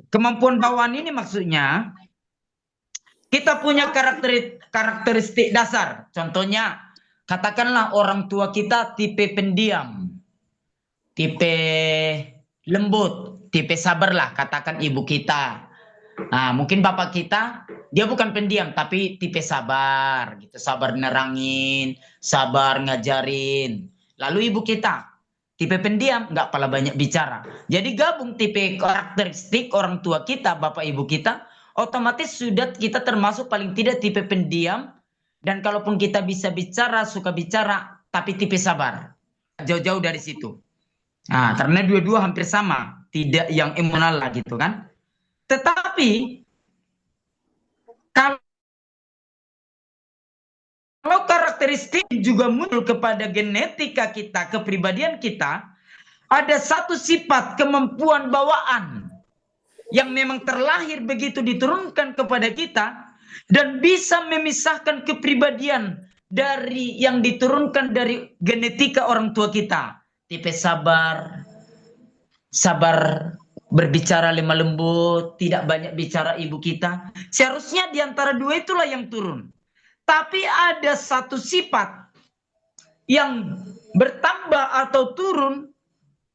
A: Kemampuan bawaan ini maksudnya kita punya karakteristik dasar. Contohnya, katakanlah orang tua kita tipe pendiam, tipe lembut, tipe sabar lah, katakan ibu kita. Mungkin bapak kita, dia bukan pendiam, tapi tipe sabar, gitu, sabar nerangin, sabar ngajarin. Lalu ibu kita, tipe pendiam, nggak pala banyak bicara. Jadi gabung tipe karakteristik orang tua kita, bapak ibu kita, otomatis sudah kita termasuk paling tidak tipe pendiam. Dan kalaupun kita bisa bicara, suka bicara, tapi tipe sabar. Jauh-jauh dari situ. Karena dua-dua hampir sama. Tidak yang emosional lah gitu kan. Tetapi, kalau karakteristik juga muncul kepada genetika kita, kepribadian kita, ada satu sifat kemampuan bawaan yang memang terlahir begitu diturunkan kepada kita, dan bisa memisahkan kepribadian dari yang diturunkan dari genetika orang tua kita. Tipe sabar, sabar berbicara lemah lembut, tidak banyak bicara ibu kita. Seharusnya di antara dua itulah yang turun. Tapi ada satu sifat yang bertambah atau turun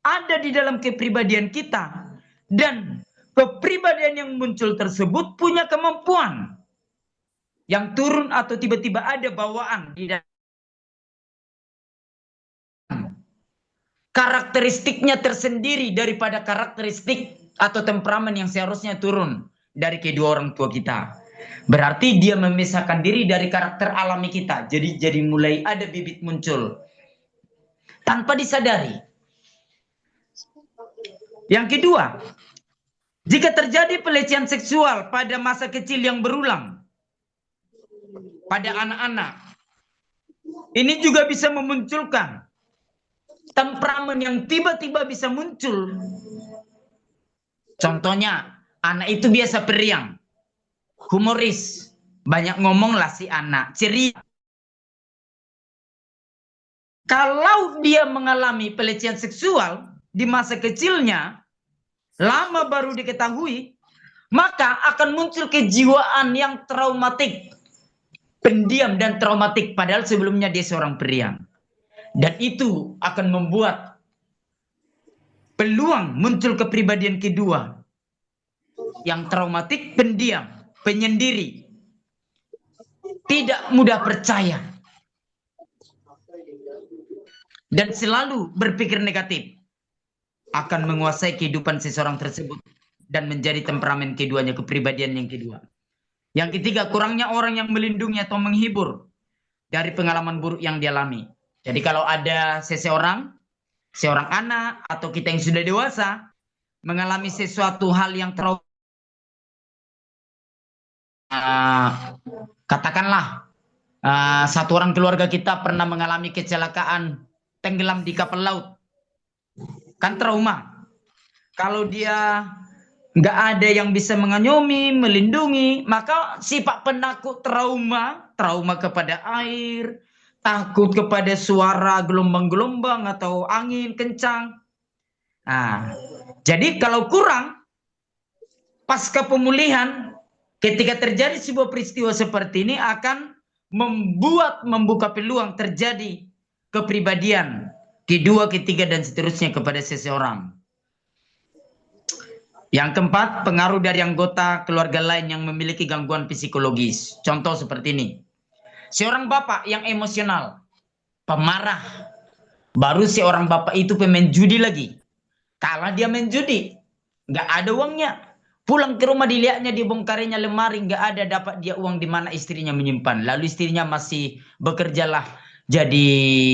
A: ada di dalam kepribadian kita. Dan kepribadian yang muncul tersebut punya kemampuan. Yang turun atau tiba-tiba ada bawaan di dalam. Karakteristiknya tersendiri daripada karakteristik atau temperamen yang seharusnya turun dari kedua orang tua kita. Berarti dia memisahkan diri dari karakter alami kita. Jadi mulai ada bibit muncul tanpa disadari. Yang kedua, jika terjadi pelecehan seksual pada masa kecil yang berulang pada anak-anak, ini juga bisa memunculkan temperamen yang tiba-tiba bisa muncul. Contohnya, anak itu biasa periang, humoris, banyak ngomong lah si anak, ceria. Kalau dia mengalami pelecehan seksual di masa kecilnya, lama baru diketahui, maka akan muncul kejiwaan yang traumatik, pendiam dan traumatik, padahal sebelumnya dia seorang periang. Dan itu akan membuat peluang muncul kepribadian kedua yang traumatik, pendiam, penyendiri, tidak mudah percaya, dan selalu berpikir negatif, akan menguasai kehidupan seseorang tersebut dan menjadi temperamen keduanya, kepribadian yang kedua. Yang ketiga, kurangnya orang yang melindungi atau menghibur dari pengalaman buruk yang dialami. Jadi kalau ada seorang anak atau kita yang sudah dewasa mengalami sesuatu hal yang katakanlah satu orang keluarga kita pernah mengalami kecelakaan tenggelam di kapal laut, kan trauma. Kalau dia nggak ada yang bisa mengayomi, melindungi, maka sifat penakut trauma kepada air, takut kepada suara gelombang-gelombang atau angin kencang. Nah, jadi kalau kurang, pasca pemulihan, ketika terjadi sebuah peristiwa seperti ini akan membuka peluang terjadi kepribadian kedua, ketiga, dan seterusnya kepada seseorang. Yang keempat, pengaruh dari anggota keluarga lain yang memiliki gangguan psikologis. Contoh seperti ini. Seorang bapak yang emosional, pemarah. Baru seorang bapak itu pemain judi lagi. Kalah dia main judi. Nggak ada uangnya. Pulang ke rumah dilihatnya dibongkarinya lemari. Nggak ada dapat dia uang di mana istrinya menyimpan. Lalu istrinya masih bekerjalah. Jadi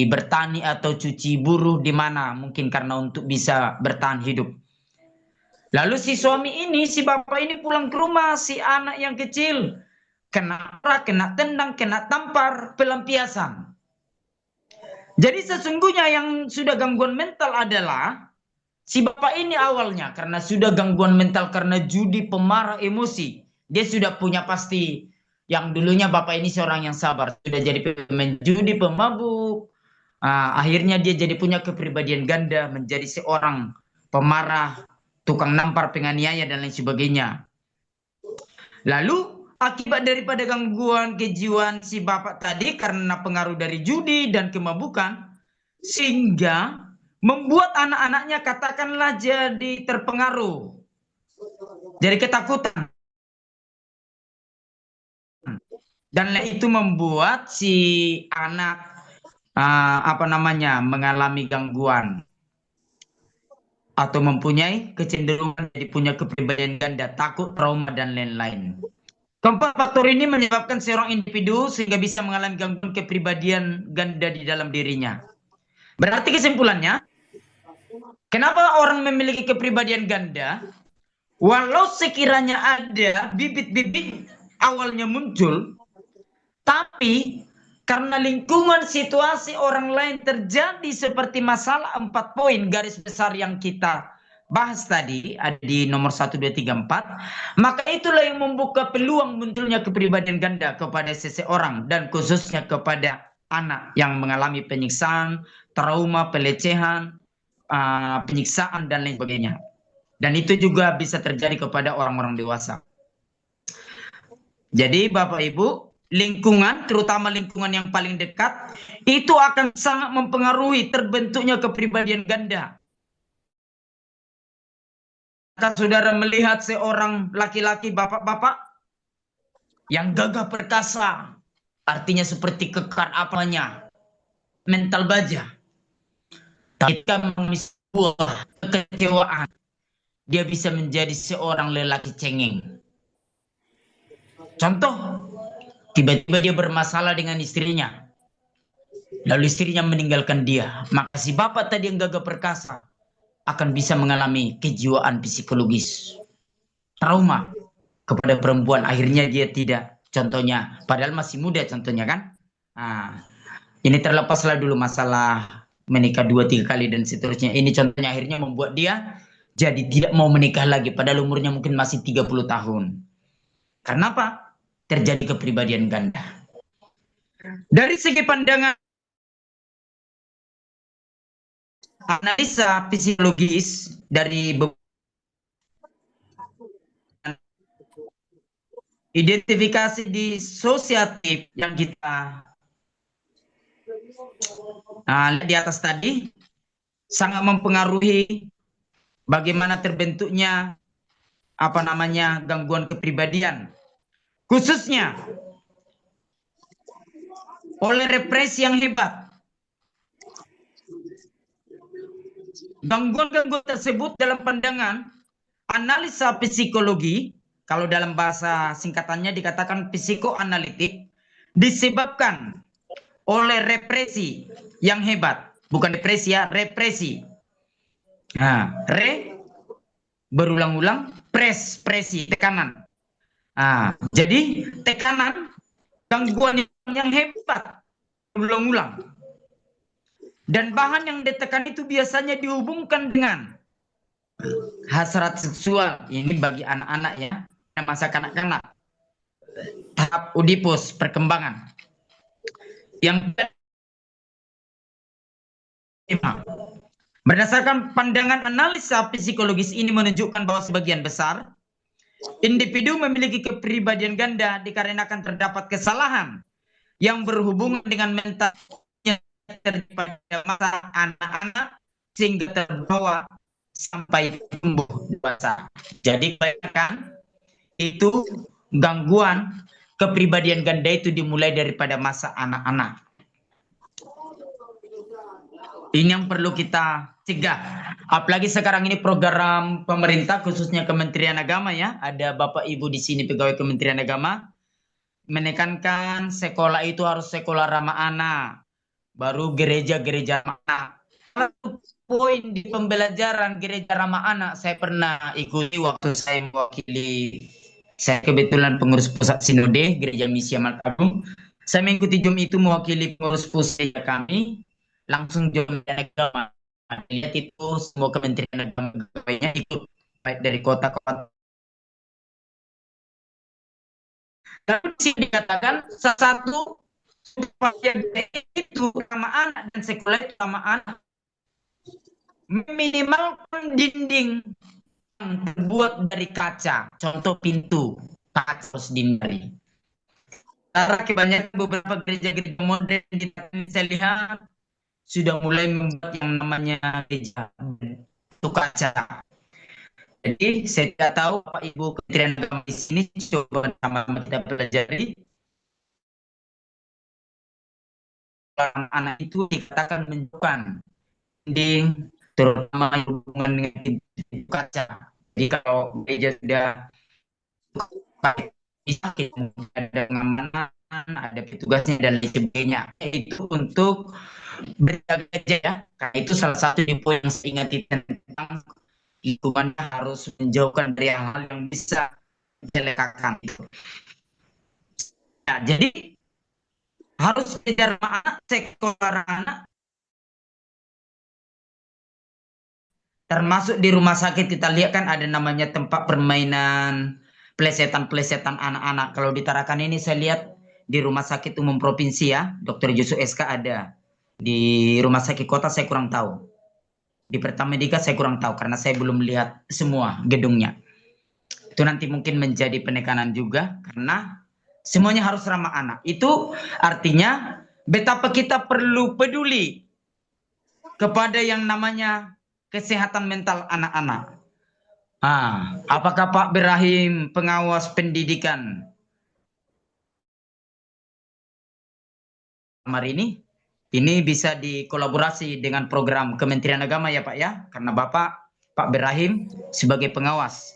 A: bertani atau cuci buruh di mana. Mungkin karena untuk bisa bertahan hidup. Lalu si suami ini, si bapak ini pulang ke rumah, si anak yang kecil kena marah, kena tendang, kena tampar, pelampiasan. Jadi sesungguhnya yang sudah gangguan mental adalah si bapak ini awalnya karena sudah gangguan mental karena judi, pemarah, emosi. Dia sudah punya pasti yang dulunya bapak ini seorang yang sabar, sudah jadi pemain judi, pemabuk. Akhirnya dia jadi punya kepribadian ganda, menjadi seorang pemarah, tukang nampar, penganiaya, dan lain sebagainya. Lalu akibat daripada gangguan kejiwaan si bapak tadi karena pengaruh dari judi dan kemabukan, sehingga membuat anak-anaknya katakanlah jadi terpengaruh, jadi ketakutan. Dan itu membuat si anak mengalami gangguan atau mempunyai kecenderungan jadi punya kepribadian ganda, takut, trauma, dan lain-lain. Keempat faktor ini menyebabkan seorang individu sehingga bisa mengalami gangguan kepribadian ganda di dalam dirinya. Berarti kesimpulannya, kenapa orang memiliki kepribadian ganda? Walau sekiranya ada bibit-bibit awalnya muncul, tapi karena lingkungan situasi orang lain terjadi seperti masalah 4 poin garis besar yang kita bahas tadi ada di nomor 1, 2, 3, 4, maka itulah yang membuka peluang munculnya kepribadian ganda kepada seseorang dan khususnya kepada anak yang mengalami penyiksaan, trauma, pelecehan, penyiksaan dan lain sebagainya. Dan itu juga bisa terjadi kepada orang-orang dewasa. Jadi Bapak Ibu, lingkungan, terutama lingkungan yang paling dekat, itu akan sangat mempengaruhi terbentuknya kepribadian ganda. Jika saudara melihat seorang laki-laki bapak-bapak yang gagah perkasa, artinya seperti kekar apanya, mental baja. Ketika mengalami sebuah kekecewaan, dia bisa menjadi seorang lelaki cengeng. Contoh, tiba-tiba dia bermasalah dengan istrinya. Lalu istrinya meninggalkan dia. Maka si bapak tadi yang gagah perkasa akan bisa mengalami kejiwaan psikologis. Trauma kepada perempuan. Akhirnya dia tidak. Contohnya. Padahal masih muda contohnya kan. Nah, ini terlepaslah dulu masalah menikah 2-3 kali dan seterusnya. Ini contohnya akhirnya membuat dia jadi tidak mau menikah lagi. Padahal umurnya mungkin masih 30 tahun. Karena apa? Terjadi kepribadian ganda. Dari segi pandangan analisa psikologis dari identifikasi disosiatif yang kita lihat di atas tadi sangat mempengaruhi bagaimana terbentuknya gangguan kepribadian, khususnya oleh represi yang hebat. Gangguan-gangguan tersebut dalam pandangan analisa psikologi, kalau dalam bahasa singkatannya dikatakan psikoanalitik, disebabkan oleh represi yang hebat. Bukan depresi ya, represi. Nah, berulang-ulang, presi, tekanan. Nah, jadi tekanan, gangguan yang hebat, berulang-ulang. Dan bahan yang ditekan itu biasanya dihubungkan dengan hasrat seksual. Ini bagi anak-anak ya, masa kanak-kanak. Tahap Oedipus, perkembangan. Yang berdasarkan pandangan analisa psikologis ini menunjukkan bahwa sebagian besar individu memiliki kepribadian ganda dikarenakan terdapat kesalahan yang berhubungan dengan mentalnya pada masa anak-anak sehingga terbawa sampai tumbuh dewasa. Jadi bayangkan itu gangguan kepribadian ganda itu dimulai daripada masa anak-anak. Ini yang perlu kita cegah. Apalagi sekarang ini program pemerintah khususnya Kementerian Agama ya, ada Bapak Ibu di sini pegawai Kementerian Agama menekankan sekolah itu harus sekolah ramah anak, baru gereja-gereja ramah anak. Poin di pembelajaran gereja ramah anak saya pernah ikuti waktu saya mewakili, saya kebetulan pengurus pusat sinode Gereja Misi Amal Agung. Saya mengikuti Jum itu mewakili pengurus pusat kami, langsung Jum Agama. Lihat itu semua kementerian agama ikut, baik dari kota-kota. Dan sini dikatakan salah satu supaya itu ramah anak dan sekolah itu ramah anak, minimalkan dinding yang terbuat dari kaca, contoh pintu kaca harus dihindari. Karena kebanyakan beberapa gereja-gereja modern saya lihat sudah mulai membuat yang namanya gereja itu kaca. Jadi saya tidak tahu Pak Ibu Kementerian Agama di sini coba sama-sama kita pelajari. Anak itu dikatakan menunjukkan dinding, terutama hubungan dengan kaca. Jadi kalau gereja sudah bisa ada pengamanan, ada petugasnya dan lain sebagainya. Itu untuk berjaga-jaga ya. Karena itu salah satu info yang saya ingat tentang lingkungan harus menjauhkan dari hal yang bisa mencelakakan itu. Nah, jadi harus belajar anak, sekolah anak, Termasuk di rumah sakit kita lihat kan ada namanya tempat permainan, pelesetan-pelesetan anak-anak. Kalau di Tarakan ini saya lihat di Rumah Sakit Umum Provinsi ya, Dr. Yusuf SK ada. Di Rumah Sakit Kota saya kurang tahu. Di Pertamedika saya kurang tahu karena saya belum lihat semua gedungnya. Itu nanti mungkin menjadi penekanan juga karena semuanya harus ramah anak. Itu artinya betapa kita perlu peduli kepada yang namanya kesehatan mental anak-anak. Apakah Pak Berahim pengawas pendidikan hari ini bisa dikolaborasi dengan program Kementerian Agama ya Pak ya, karena Pak Berahim sebagai pengawas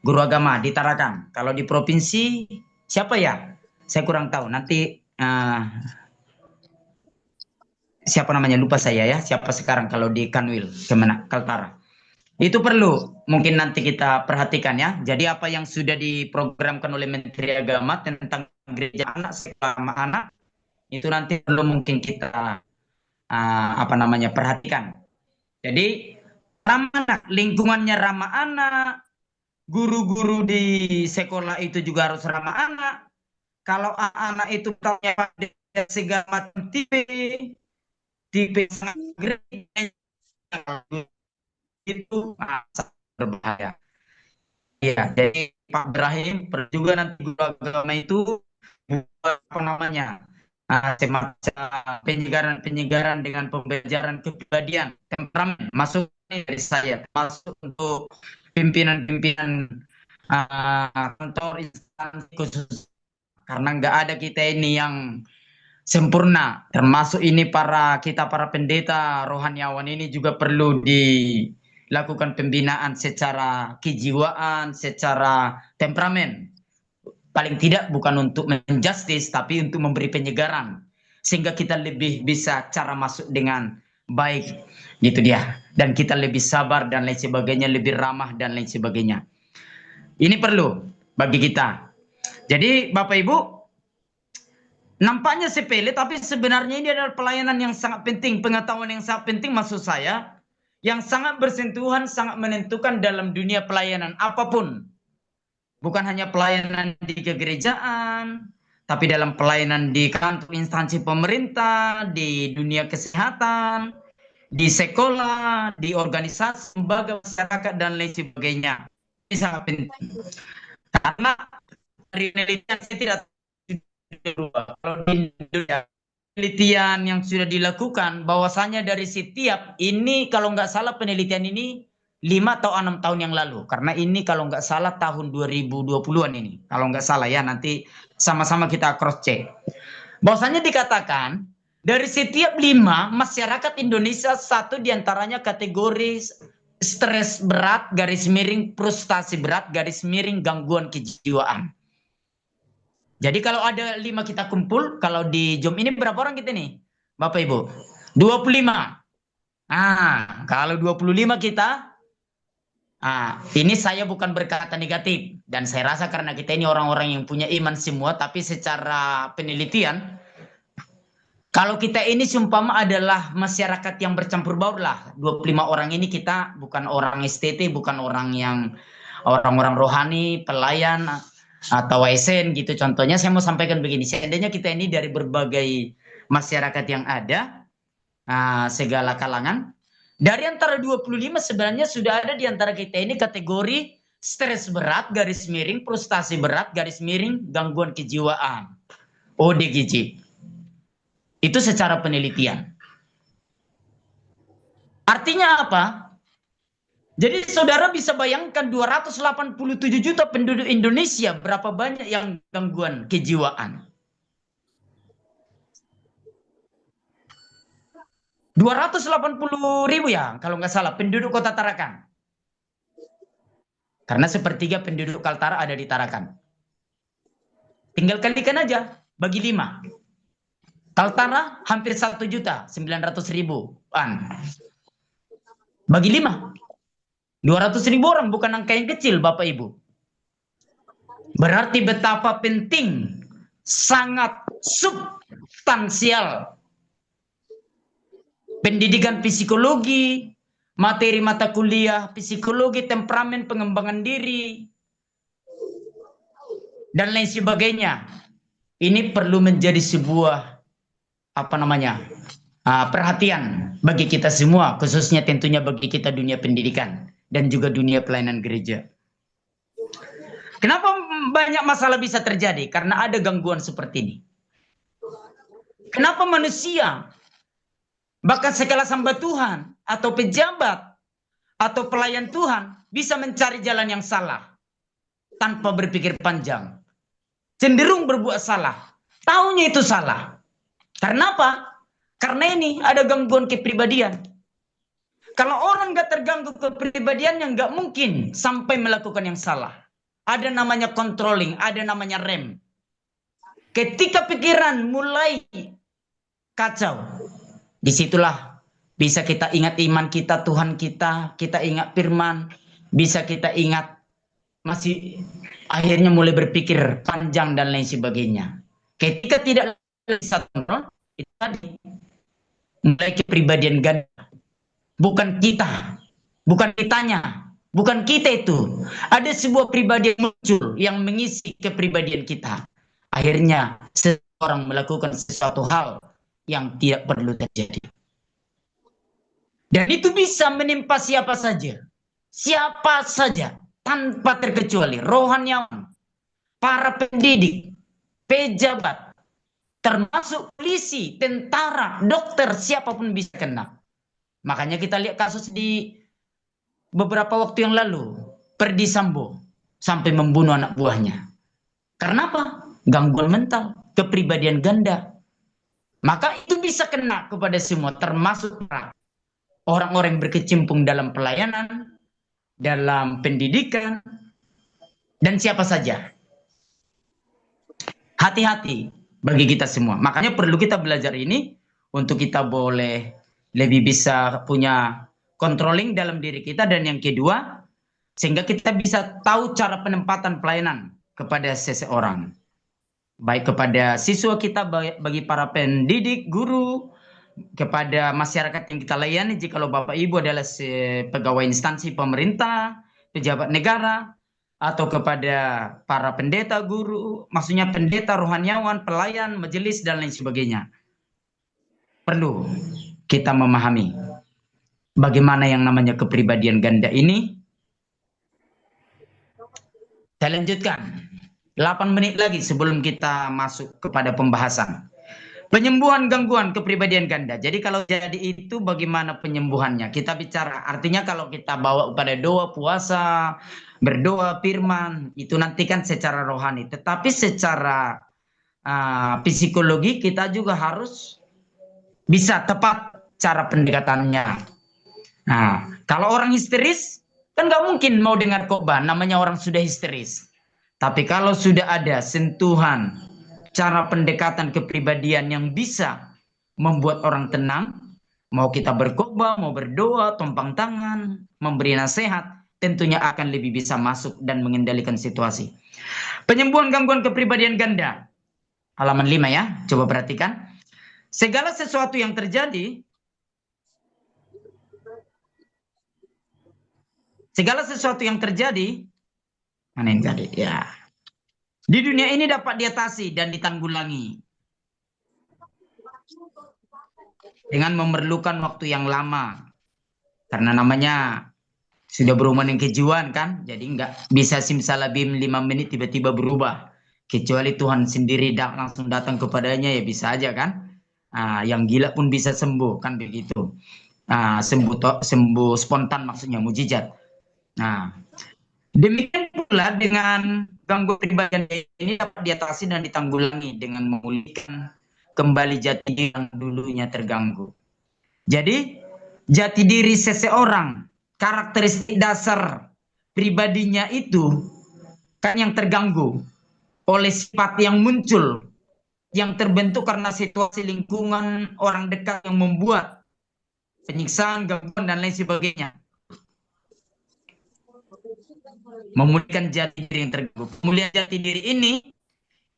A: guru agama di Tarakan. Kalau di provinsi siapa ya? Saya kurang tahu. Nanti siapa namanya lupa saya ya. Siapa sekarang kalau di Kanwil Kaltara. Itu perlu mungkin nanti kita perhatikan ya. Jadi apa yang sudah diprogramkan oleh Menteri Agama tentang gereja anak, sekolah anak, itu nanti perlu mungkin kita perhatikan. Jadi ramah anak, lingkungannya ramah anak, guru-guru di sekolah itu juga harus ramah anak. Kalau anak itu tanya pada segala macam tipe sangat gereja itu berbahaya. Iya, jadi Pak Ibrahim perlu juga nanti guru agama itu apa namanya semacam penyegaran dengan pembelajaran kepribadian, temperamen, masuk dari saya, masuk untuk pimpinan-pimpinan kantor instansi khusus, karena nggak ada kita ini yang sempurna, termasuk ini para pendeta rohaniawan ini juga perlu dilakukan pembinaan secara kejiwaan, secara temperamen. Paling tidak bukan untuk menjustis, tapi untuk memberi penyegaran. Sehingga kita lebih bisa cara masuk dengan baik. Gitu dia. Dan kita lebih sabar dan lain sebagainya, lebih ramah dan lain sebagainya. Ini perlu bagi kita. Jadi Bapak Ibu, nampaknya sepele, tapi sebenarnya ini adalah pelayanan yang sangat penting, pengetahuan yang sangat penting maksud saya, yang sangat bersentuhan, sangat menentukan dalam dunia pelayanan apapun. Bukan hanya pelayanan di kegerejaan, tapi dalam pelayanan di kantor instansi pemerintah, di dunia kesehatan, di sekolah, di organisasi, lembaga masyarakat, dan lain sebagainya. Ini sangat penting. Karena dari penelitian saya tidak kalau di Indonesia, penelitian yang sudah dilakukan bahwasanya dari setiap ini kalau nggak salah penelitian ini 5 atau 6 tahun yang lalu, karena ini kalau nggak salah tahun 2020-an ini, kalau nggak salah ya, nanti sama-sama kita cross check. Bahwasanya dikatakan dari setiap 5 masyarakat Indonesia, 1 diantaranya kategori stres berat garis miring frustasi berat garis miring gangguan kejiwaan. Jadi kalau ada 5 kita kumpul, kalau di Zoom ini berapa orang kita nih? Bapak Ibu? 25. Kalau 25 kita, ini saya bukan berkata negatif. Dan saya rasa karena kita ini orang-orang yang punya iman semua, tapi secara penelitian, kalau kita ini seumpama adalah masyarakat yang bercampur baur lah. 25 orang ini kita bukan orang STT, bukan orang yang orang-orang rohani, pelayan, atau ASN gitu. Contohnya saya mau sampaikan begini, seandainya kita ini dari berbagai masyarakat yang ada, segala kalangan, dari antara 25 sebenarnya sudah ada di antara kita ini kategori stres berat garis miring frustasi berat garis miring gangguan kejiwaan, ODGJ. Itu secara penelitian. Artinya apa? Jadi saudara bisa bayangkan 287 juta penduduk Indonesia, berapa banyak yang gangguan kejiwaan. 280.000 ya, kalau nggak salah, penduduk kota Tarakan. Karena sepertiga penduduk Kaltara ada di Tarakan. Tinggal kalikan aja, bagi 5. Kaltara hampir 1.900.000. Bagi 5. 200.000 orang bukan angka yang kecil Bapak Ibu. Berarti betapa penting, sangat substansial pendidikan psikologi, materi mata kuliah, psikologi, temperamen, pengembangan diri, dan lain sebagainya. Ini perlu menjadi sebuah perhatian bagi kita semua, khususnya tentunya bagi kita dunia pendidikan dan juga dunia pelayanan gereja. Kenapa banyak masalah bisa terjadi? Karena ada gangguan seperti ini. Kenapa manusia, bahkan sekelas hamba Tuhan, atau pejabat, atau pelayan Tuhan, bisa mencari jalan yang salah, tanpa berpikir panjang. Cenderung berbuat salah. Taunya itu salah. Karena apa? Karena ini ada gangguan kepribadian. Kalau orang nggak terganggu kepribadiannya, nggak mungkin sampai melakukan yang salah. Ada namanya controlling, ada namanya rem. Ketika pikiran mulai kacau, disitulah bisa kita ingat iman kita, Tuhan kita ingat firman, bisa kita ingat masih akhirnya mulai berpikir panjang dan lain sebagainya. Ketika tidak bisa kontrol, itu tadi mulai kepribadian ganda. Bukan kita, bukan kitanya, bukan kita itu. Ada sebuah pribadi yang muncul yang mengisi kepribadian kita. Akhirnya seseorang melakukan sesuatu hal yang tidak perlu terjadi. Dan itu bisa menimpa siapa saja. Siapa saja, tanpa terkecuali. Rohaniawan, para pendidik, pejabat, termasuk polisi, tentara, dokter, siapapun bisa kena. Makanya kita lihat kasus di beberapa waktu yang lalu, Ferdy Sambo sampai membunuh anak buahnya. Karena apa? Gangguan mental, kepribadian ganda. Maka itu bisa kena kepada semua, termasuk orang-orang yang berkecimpung dalam pelayanan, dalam pendidikan, dan siapa saja. Hati-hati bagi kita semua. Makanya perlu kita belajar ini untuk kita boleh lebih bisa punya controlling dalam diri kita. Dan yang kedua, sehingga kita bisa tahu cara penempatan pelayanan kepada seseorang. Baik kepada siswa kita, bagi para pendidik, guru, kepada masyarakat yang kita layani, jikalau Bapak Ibu adalah pegawai instansi pemerintah, pejabat negara, atau kepada para pendeta, guru, maksudnya pendeta, rohaniawan, pelayan, majelis, dan lain sebagainya. Perlu kita memahami bagaimana yang namanya kepribadian ganda ini. Saya lanjutkan 8 menit lagi sebelum kita masuk kepada pembahasan penyembuhan gangguan kepribadian ganda. Jadi kalau jadi itu bagaimana penyembuhannya? Kita bicara, artinya kalau kita bawa pada doa, puasa, berdoa, firman, itu nanti kan secara rohani. Tetapi secara psikologi kita juga harus bisa tepat cara pendekatannya. Nah, kalau orang histeris, kan nggak mungkin mau dengar khotbah, namanya orang sudah histeris. Tapi kalau sudah ada sentuhan, cara pendekatan kepribadian yang bisa membuat orang tenang, mau kita berkhotbah, mau berdoa, tumpang tangan, memberi nasihat, tentunya akan lebih bisa masuk dan mengendalikan situasi. Penyembuhan gangguan kepribadian ganda. Halaman 5 ya, coba perhatikan. Segala sesuatu yang terjadi, mana yang tadi? Ya. Di dunia ini dapat diatasi dan ditanggulangi dengan memerlukan waktu yang lama. Karena namanya sudah berhubungan dengan kejiwaan kan, jadi nggak bisa simsalabim 5 menit tiba-tiba berubah. Kecuali Tuhan sendiri langsung datang kepadanya, ya bisa aja kan. Yang gila pun bisa sembuh kan begitu. Sembuh spontan, maksudnya mujizat. Nah, demikian pula dengan gangguan kepribadian ini dapat diatasi dan ditanggulangi dengan memulihkan kembali jati diri yang dulunya terganggu. Jadi jati diri seseorang, karakteristik dasar pribadinya itu kan yang terganggu oleh sifat yang muncul, yang terbentuk karena situasi lingkungan, orang dekat yang membuat penyiksaan, gangguan, dan lain sebagainya. Memulihkan jati diri yang terganggu. Pemulihan jati diri ini,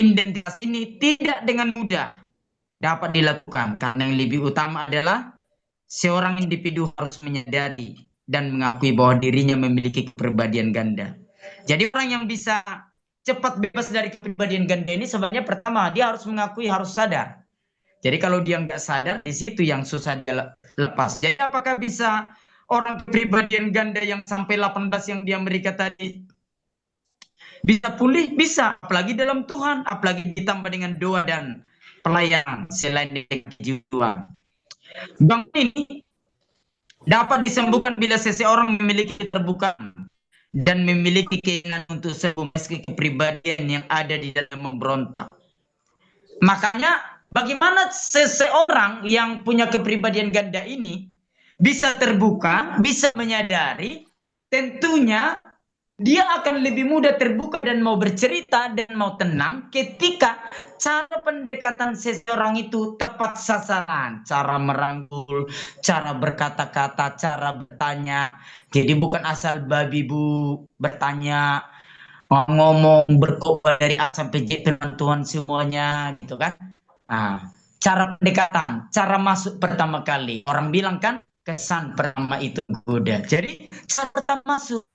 A: identitas ini tidak dengan mudah dapat dilakukan, karena yang lebih utama adalah seorang individu harus menyadari dan mengakui bahwa dirinya memiliki kepribadian ganda. Jadi orang yang bisa cepat bebas dari kepribadian ganda ini sebenarnya pertama dia harus mengakui, harus sadar. Jadi kalau dia nggak sadar, di situ yang susah dia lepas. Jadi apakah bisa orang kepribadian ganda yang sampai 18 yang di Amerika tadi bisa pulih? Bisa, apalagi dalam Tuhan, apalagi ditambah dengan doa dan pelayanan selain dari kejiwaan. Bang ini dapat disembuhkan bila seseorang memiliki keterbukaan dan memiliki keinginan untuk sembuh meski kepribadian yang ada di dalam memberontak. Makanya bagaimana seseorang yang punya kepribadian ganda ini bisa terbuka, bisa menyadari, tentunya dia akan lebih mudah terbuka dan mau bercerita dan mau tenang ketika cara pendekatan seseorang itu tepat sasaran, cara merangkul, cara berkata-kata, cara bertanya. Jadi bukan asal babi bu bertanya, ngomong berkobar dari A sampai Z dengan Tuhan semuanya gitu kan. Nah, cara pendekatan, cara masuk pertama kali. Orang bilang kan kesan pertama itu goda. Jadi cara pertama masuk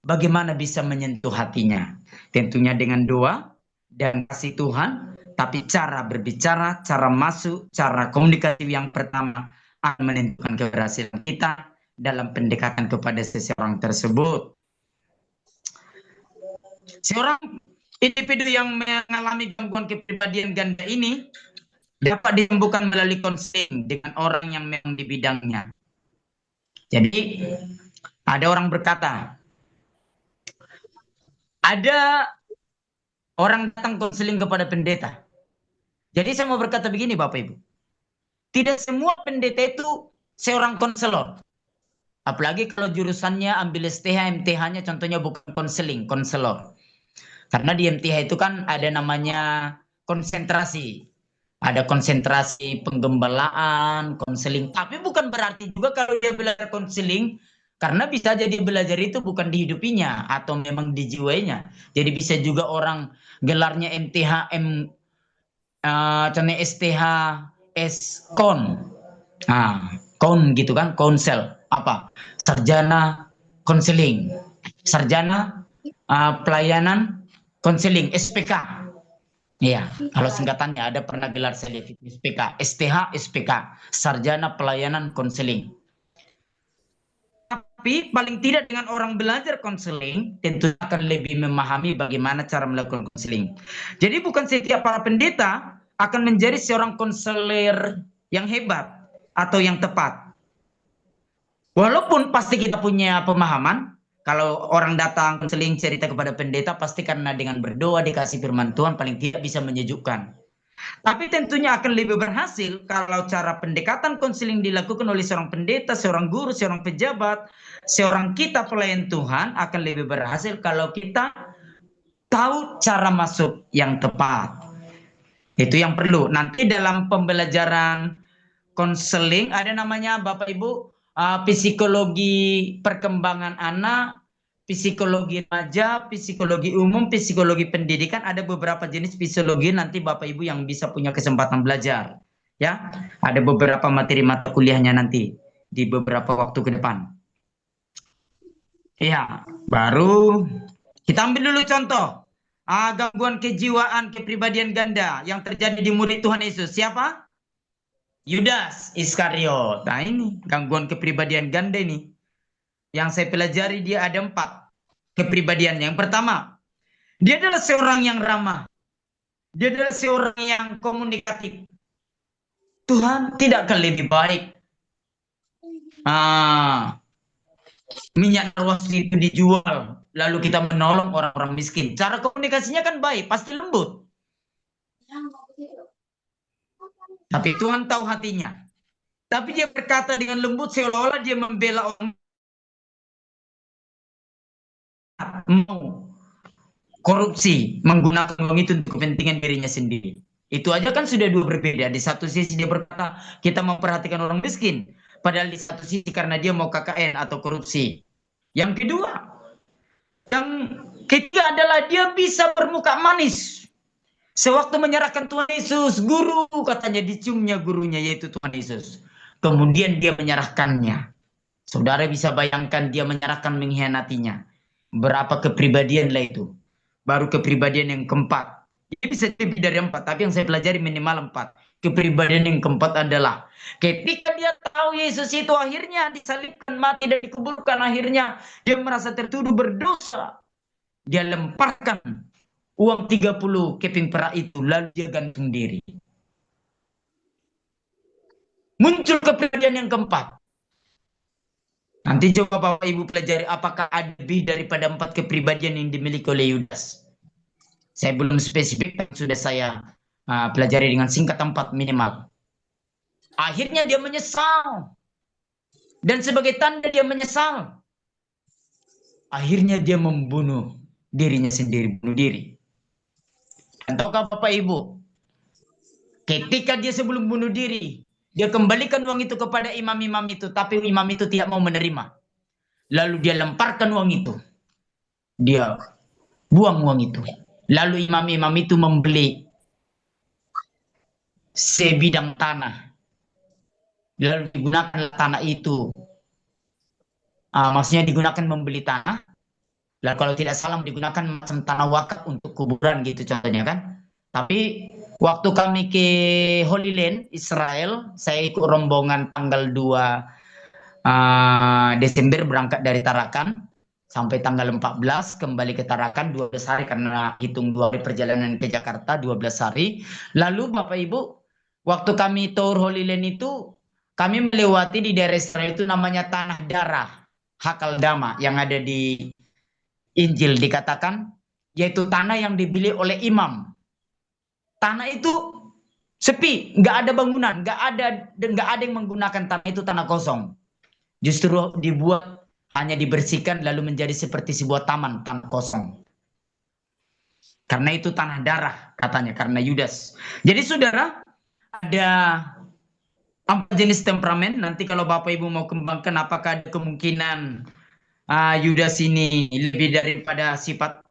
A: bagaimana bisa menyentuh hatinya? Tentunya dengan doa dan kasih Tuhan, tapi cara berbicara, cara masuk, cara komunikasi yang pertama akan menentukan keberhasilan kita dalam pendekatan kepada seseorang tersebut. Seorang individu yang mengalami gangguan kepribadian ganda ini dapat disembuhkan melalui konseling dengan orang yang memang di bidangnya. Jadi ada orang berkata, ada orang datang konseling kepada pendeta. Jadi saya mau berkata begini Bapak Ibu. Tidak semua pendeta itu seorang konselor. Apalagi kalau jurusannya ambil STH, MTH-nya contohnya bukan konseling, konselor. Karena di MTH itu kan ada namanya konsentrasi. Ada konsentrasi penggembalaan, konseling. Tapi bukan berarti juga kalau dia belajar konseling, karena bisa jadi belajar itu bukan dihidupinya atau memang dijiwainya. Jadi bisa juga orang gelarnya MTH, contohnya STH, S-Kon. Nah, kon gitu kan, konsel. Apa? Sarjana konseling. Sarjana pelayanan konseling, SPK. Iya, kalau singkatannya ada pernah gelar saya lihat SPK, STH, SPK, Sarjana Pelayanan Konseling. Tapi paling tidak dengan orang belajar konseling, tentu akan lebih memahami bagaimana cara melakukan konseling. Jadi bukan setiap para pendeta akan menjadi seorang konselor yang hebat atau yang tepat. Walaupun pasti kita punya pemahaman, kalau orang datang konseling cerita kepada pendeta, pasti karena dengan berdoa dikasih firman Tuhan paling tidak bisa menyejukkan. Tapi tentunya akan lebih berhasil kalau cara pendekatan konseling dilakukan oleh seorang pendeta, seorang guru, seorang pejabat, seorang kita pelayan Tuhan akan lebih berhasil kalau kita tahu cara masuk yang tepat. Itu yang perlu. Nanti dalam pembelajaran konseling ada namanya Bapak Ibu psikologi perkembangan anak, psikologi remaja, psikologi umum, psikologi pendidikan. Ada beberapa jenis psikologi nanti Bapak Ibu yang bisa punya kesempatan belajar. Ya, ada beberapa materi mata kuliahnya nanti di beberapa waktu ke depan. Ya, baru kita ambil dulu contoh gangguan kejiwaan kepribadian ganda yang terjadi di murid Tuhan Yesus. Siapa? Yudas Iskariot. Nah ini gangguan kepribadian ganda ini. Yang saya pelajari dia ada 4 kepribadian. Yang pertama, dia adalah seorang yang ramah. Dia adalah seorang yang komunikatif. Tuhan tidak akan lebih baik. Minyak narwasi itu dijual. Lalu kita menolong orang-orang miskin. Cara komunikasinya kan baik, pasti lembut. Tapi Tuhan tahu hatinya. Tapi dia berkata dengan lembut seolah-olah dia membela orang mau korupsi, menggunakan uang itu untuk kepentingan dirinya sendiri. Itu aja kan sudah dua berbeda. Di satu sisi dia berkata kita memperhatikan orang miskin. Padahal di satu sisi karena dia mau KKN atau korupsi. Yang kedua, yang ketiga adalah dia bisa bermuka manis. Sewaktu menyerahkan Tuhan Yesus, guru katanya diciumnya gurunya yaitu Tuhan Yesus. kemudian dia menyerahkannya. Saudara bisa bayangkan dia menyerahkan mengkhianatinya. Berapa kepribadian lah itu. Baru kepribadian yang keempat. Ini bisa lebih dari empat, tapi yang saya pelajari minimal empat. Kepribadian yang keempat adalah ketika dia tahu Yesus itu akhirnya disalibkan, mati dan dikuburkan, akhirnya dia merasa tertuduh berdosa. Dia lemparkan uang 30 keping perak itu, lalu dia gantung diri. Muncul kepribadian yang keempat. Nanti coba Bapak Ibu pelajari apakah ada lebih daripada empat kepribadian yang dimiliki oleh Yudas. Saya belum spesifik, sudah saya pelajari dengan singkat empat minimal. Akhirnya dia menyesal. Dan sebagai tanda dia menyesal, akhirnya dia membunuh dirinya sendiri, bunuh diri. Dan tahukah Bapak Ibu, ketika dia sebelum bunuh diri, dia kembalikan uang itu kepada imam-imam itu, tapi imam itu tidak mau menerima. Lalu dia lemparkan uang itu. Dia buang uang itu. Lalu imam-imam itu membeli sebidang tanah. Lalu digunakan tanah itu. Maksudnya digunakan membeli tanah. Lalu kalau tidak salah digunakan macam tanah wakaf untuk kuburan gitu contohnya kan. Tapi waktu kami ke Holy Land, Israel, saya ikut rombongan tanggal 2 Desember berangkat dari Tarakan. Sampai tanggal 14 kembali ke Tarakan 12 hari karena hitung 2 hari perjalanan ke Jakarta 12 hari. Lalu Bapak Ibu, waktu kami tour Holy Land itu kami melewati di daerah Israel itu namanya Tanah Darah, Hakaldama yang ada di Injil dikatakan yaitu tanah yang dibeli oleh imam. Tanah itu sepi, nggak ada bangunan, nggak ada yang menggunakan tanah itu, tanah kosong. Justru dibuat hanya dibersihkan lalu menjadi seperti sebuah taman tanah kosong. Karena itu tanah darah katanya, karena Yudas. Jadi saudara, ada empat jenis temperamen. Nanti kalau Bapak Ibu mau kembangkan apakah ada kemungkinan Yudas ini lebih daripada sifat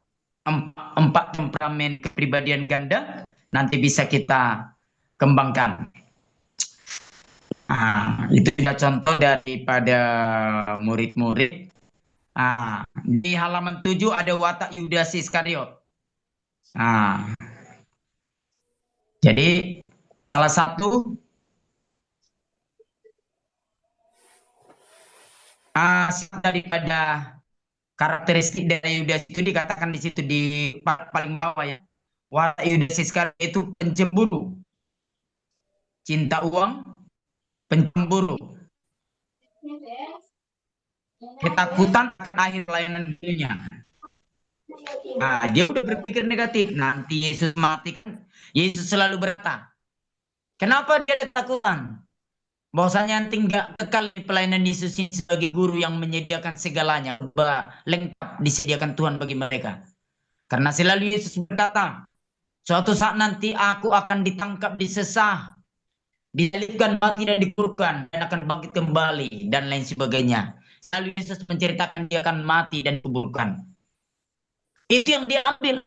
A: empat temperamen kepribadian ganda, nanti bisa kita kembangkan. Itu juga contoh daripada murid-murid. Di halaman 7 ada watak Yudas Iskariot. Jadi salah satu daripada karakteristik dari Yudas itu dikatakan di situ di paling bawah ya. Watak Yudas Iskariot itu pencemburu, cinta uang, pencemburu, ketakutan akan akhir layanan dunia. Dia udah berpikir negatif. Nanti Yesus mati, Yesus selalu berkata, kenapa dia ketakutan? Bahwasanya nanti nggak kekal di pelayanan Yesus ini sebagai guru yang menyediakan segalanya, lengkap disediakan Tuhan bagi mereka. Karena selalu Yesus berkata, suatu saat nanti aku akan ditangkap, disesah, disalibkan, mati dan dikuburkan, dan akan bangkit kembali dan lain sebagainya. Selalu Yesus menceritakan dia akan mati dan dikuburkan. Itu yang diambil.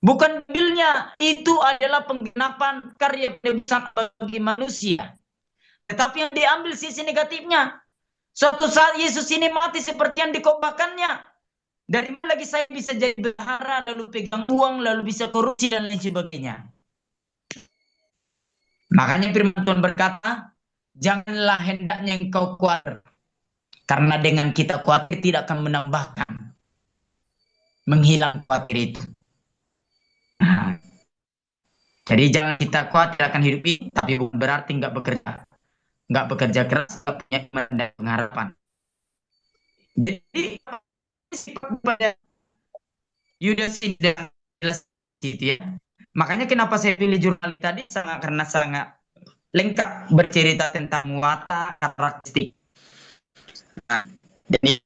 A: Bukan ambilnya, itu adalah penggenapan karya penebusan bagi manusia. Tetapi yang diambil sisi negatifnya. Suatu saat Yesus ini mati seperti yang dikobakannya. Dari mana lagi saya bisa jadi bendahara, lalu pegang uang, lalu bisa korupsi dan lain sebagainya. Makanya firman Tuhan berkata, janganlah hendaknya engkau khawatir. Karena dengan kita khawatir tidak akan menambahkan. Menghilang khawatir itu. Jadi jangan kita khawatir akan hidup ini, tapi bukan berarti nggak bekerja. Nggak bekerja keras, nggak punya iman dan pengharapan. Jadi pada Yudas ini jelas itu ya. Makanya kenapa saya pilih jurnal tadi karena sangat lengkap bercerita tentang watak karakteristik. Dan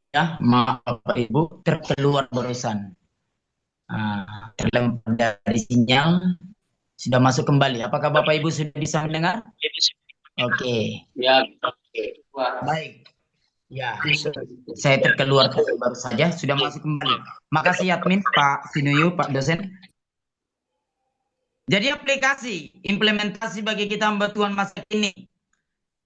A: Ya, maaf Bapak Ibu, terkeluar barusan. Terlempar dari sinyal, sudah masuk kembali. Apakah Bapak Ibu sudah bisa mendengar? Oke.
B: Ya,
A: Baik. Ya, saya terkeluar tadi baru saja, sudah masuk kembali. Makasih admin, Pak Sinuyu, Pak dosen. Jadi aplikasi, implementasi bagi kita hamba Tuhan masa kini.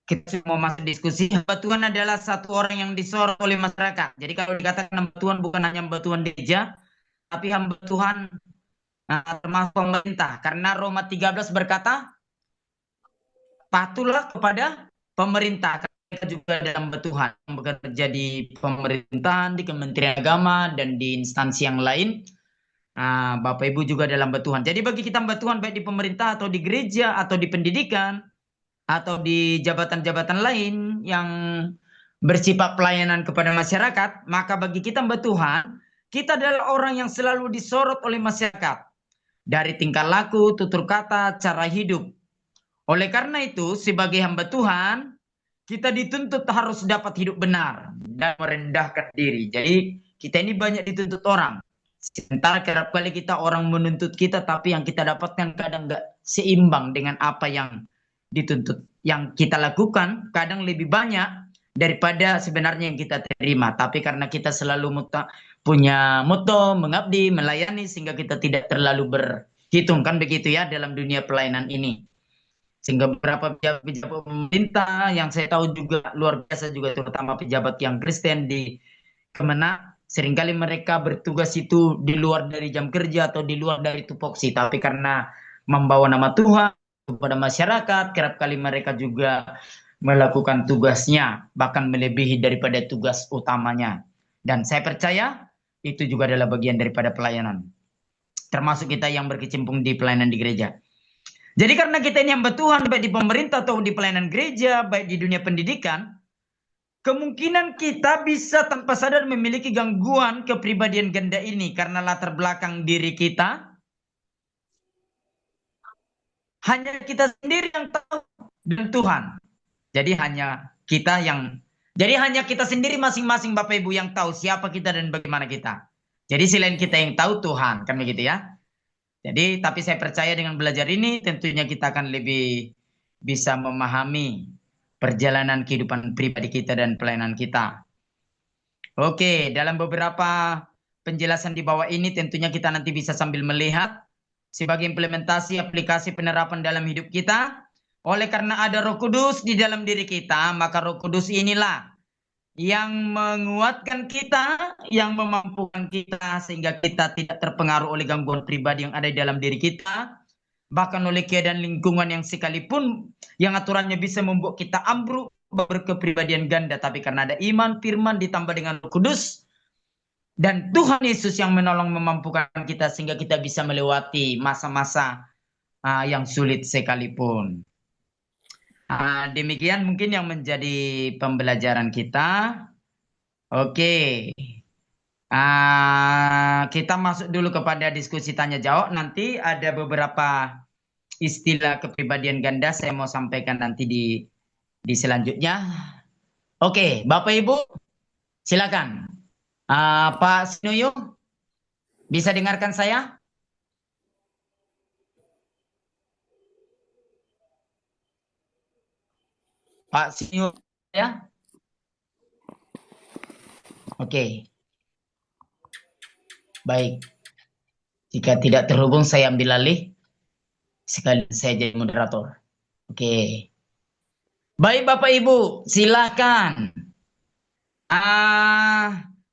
A: Kita mau masuk diskusi, hamba Tuhan adalah satu orang yang disorot oleh masyarakat. Jadi kalau dikatakan hamba Tuhan bukan hanya hamba Tuhan gereja, tapi hamba Tuhan termasuk pemerintah. Karena Roma 13 berkata, patuhlah kepada pemerintah. Mereka juga dalam Tuhan yang bekerja di pemerintahan, di Kementerian Agama, dan di instansi yang lain. Bapak Ibu juga dalam Tuhan. Jadi bagi kita hamba Tuhan baik di pemerintah atau di gereja atau di pendidikan atau di jabatan-jabatan lain yang bersifat pelayanan kepada masyarakat, maka bagi kita hamba Tuhan, kita adalah orang yang selalu disorot oleh masyarakat dari tingkah laku, tutur kata, cara hidup. Oleh karena itu, sebagai hamba Tuhan, kita dituntut harus dapat hidup benar dan merendahkan diri. Jadi kita ini banyak dituntut orang. Sementara kerap kali kita orang menuntut kita, tapi yang kita dapatkan kadang nggak seimbang dengan apa yang dituntut. Yang kita lakukan kadang lebih banyak daripada sebenarnya yang kita terima. Tapi karena kita selalu punya moto mengabdi, melayani, sehingga kita tidak terlalu berhitung, kan begitu ya dalam dunia pelayanan ini. Sehingga beberapa pejabat pemerintah yang saya tahu juga luar biasa juga, terutama pejabat yang Kristen di Kemenak, seringkali mereka bertugas itu di luar dari jam kerja atau di luar dari tupoksi, tapi karena membawa nama Tuhan kepada masyarakat, kerap kali mereka juga melakukan tugasnya, bahkan melebihi daripada tugas utamanya. Dan saya percaya itu juga adalah bagian daripada pelayanan, termasuk kita yang berkecimpung di pelayanan di gereja. Jadi karena kita ini hamba Tuhan, baik di pemerintah atau di pelayanan gereja, baik di dunia pendidikan, kemungkinan kita bisa tanpa sadar memiliki gangguan kepribadian ganda ini karena latar belakang diri kita. Hanya kita sendiri yang tahu dan Tuhan. Jadi hanya kita sendiri masing-masing Bapak Ibu yang tahu siapa kita dan bagaimana kita. Jadi selain kita yang tahu, Tuhan, kan begitu ya. Jadi, tapi saya percaya dengan belajar ini tentunya kita akan lebih bisa memahami perjalanan kehidupan pribadi kita dan pelayanan kita. Oke, dalam beberapa penjelasan di bawah ini tentunya kita nanti bisa sambil melihat sebagai implementasi aplikasi penerapan dalam hidup kita. Oleh karena ada Roh Kudus di dalam diri kita, maka Roh Kudus inilah yang menguatkan kita, yang memampukan kita sehingga kita tidak terpengaruh oleh gangguan pribadi yang ada di dalam diri kita, bahkan oleh keadaan lingkungan yang sekalipun yang aturannya bisa membuat kita ambruk berkepribadian ganda, tapi karena ada iman, firman ditambah dengan Roh Kudus dan Tuhan Yesus yang menolong memampukan kita sehingga kita bisa melewati masa-masa yang sulit sekalipun. Demikian mungkin yang menjadi pembelajaran kita. Oke. Kita masuk dulu kepada diskusi tanya jawab. Nanti ada beberapa istilah kepribadian ganda saya mau sampaikan nanti di selanjutnya. Oke, Bapak Ibu, silakan. Pak Sinuyo, bisa dengarkan saya? Pak Sinuyo, ya? Oke. Baik. Jika tidak terhubung, saya ambil alih. Sekali saya jadi moderator. Oke. Baik Bapak Ibu, silakan.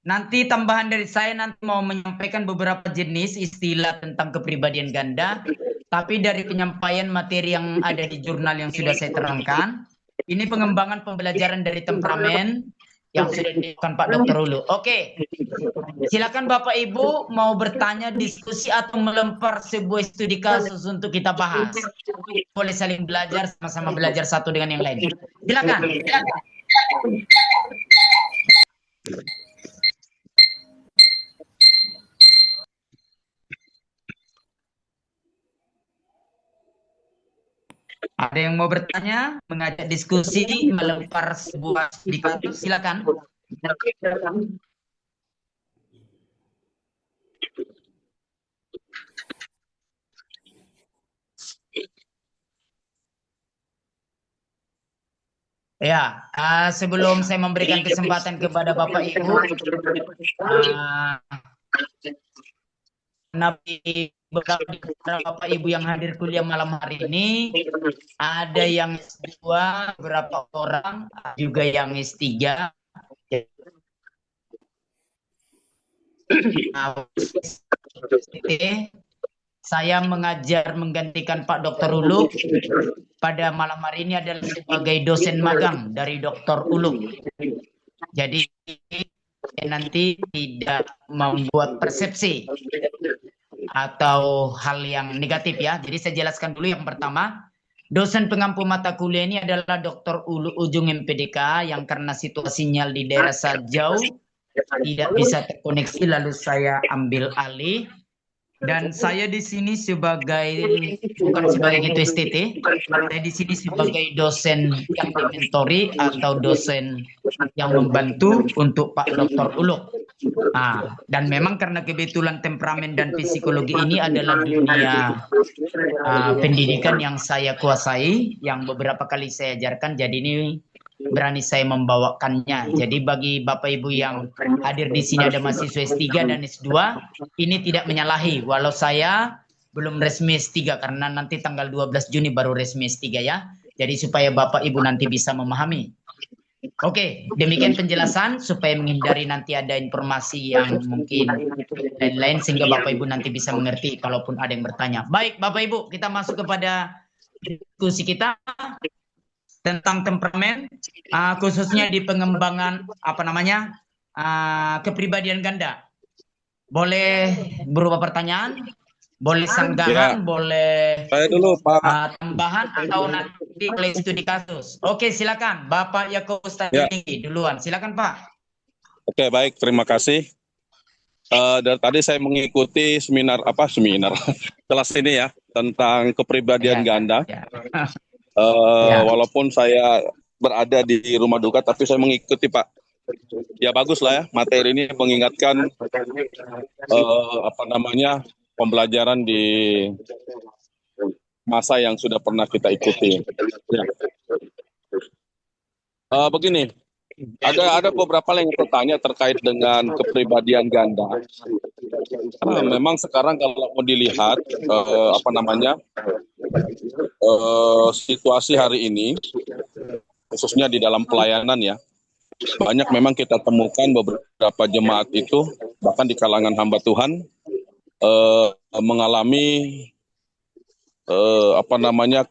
A: Nanti tambahan dari saya nanti mau menyampaikan beberapa jenis istilah tentang kepribadian ganda. Tapi dari penyampaian materi yang ada di jurnal yang sudah saya terangkan, ini pengembangan pembelajaran dari temperamen yang sudah dilakukan Pak Dr. Ulu. Oke, silakan Bapak Ibu mau bertanya, diskusi atau melempar sebuah studi kasus untuk kita bahas. Boleh saling belajar, sama-sama belajar satu dengan yang lain. Silakan. Ada yang mau bertanya, mengajak diskusi, melempar sebuah studi kasus, silakan. Ya, sebelum saya memberikan kesempatan kepada Bapak Ibu, uh, beberapa Bapak Ibu yang hadir kuliah malam hari ini, ada yang S2, beberapa orang juga yang S3. Saya mengajar menggantikan Pak Dr. Uluk pada malam hari ini adalah sebagai dosen magang dari Dr. Uluk. Jadi nanti tidak membuat persepsi atau hal yang negatif ya. Jadi saya jelaskan dulu yang pertama. Dosen pengampu mata kuliah ini adalah Dr. Ulu Ujung MPDK yang karena situasi sinyal di daerah jauh tidak bisa terkoneksi, lalu saya ambil alih. Dan saya di sini sebagai bukan sebagai ketua STT, saya di sini sebagai dosen yang dimentori atau dosen yang membantu untuk Pak Dr. Uluk. Dan memang karena kebetulan temperamen dan psikologi ini adalah dunia pendidikan yang saya kuasai, yang beberapa kali saya ajarkan, jadi ini berani saya membawakannya. Jadi bagi Bapak Ibu yang hadir di sini ada mahasiswa S3 dan S2, ini tidak menyalahi walau saya belum resmi S3 karena nanti tanggal 12 Juni baru resmi S3 ya. Jadi supaya Bapak Ibu nanti bisa memahami. Oke, demikian penjelasan supaya menghindari nanti ada informasi yang mungkin lain-lain sehingga Bapak Ibu nanti bisa mengerti kalaupun ada yang bertanya. Baik, Bapak Ibu, kita masuk kepada diskusi kita tentang temperamen, khususnya di pengembangan kepribadian ganda. Boleh berupa pertanyaan, boleh sanggahan, boleh
B: saya dulu Pak.
A: Tambahan atau nanti boleh studi kasus. Oke, silakan Bapak Yakobus Tinggi duluan. Silakan Pak.
B: Oke, baik, terima kasih. Dari tadi saya mengikuti seminar kelas ini ya tentang kepribadian ganda. Walaupun saya berada di rumah duka, tapi saya mengikuti Pak. Ya bagus lah ya, materi ini mengingatkan pembelajaran di masa yang sudah pernah kita ikuti. Ya. Begini, ada beberapa yang bertanya terkait dengan kepribadian ganda. Memang sekarang kalau mau dilihat situasi hari ini, khususnya di dalam pelayanan ya, banyak memang kita temukan beberapa jemaat itu bahkan di kalangan hamba Tuhan mengalami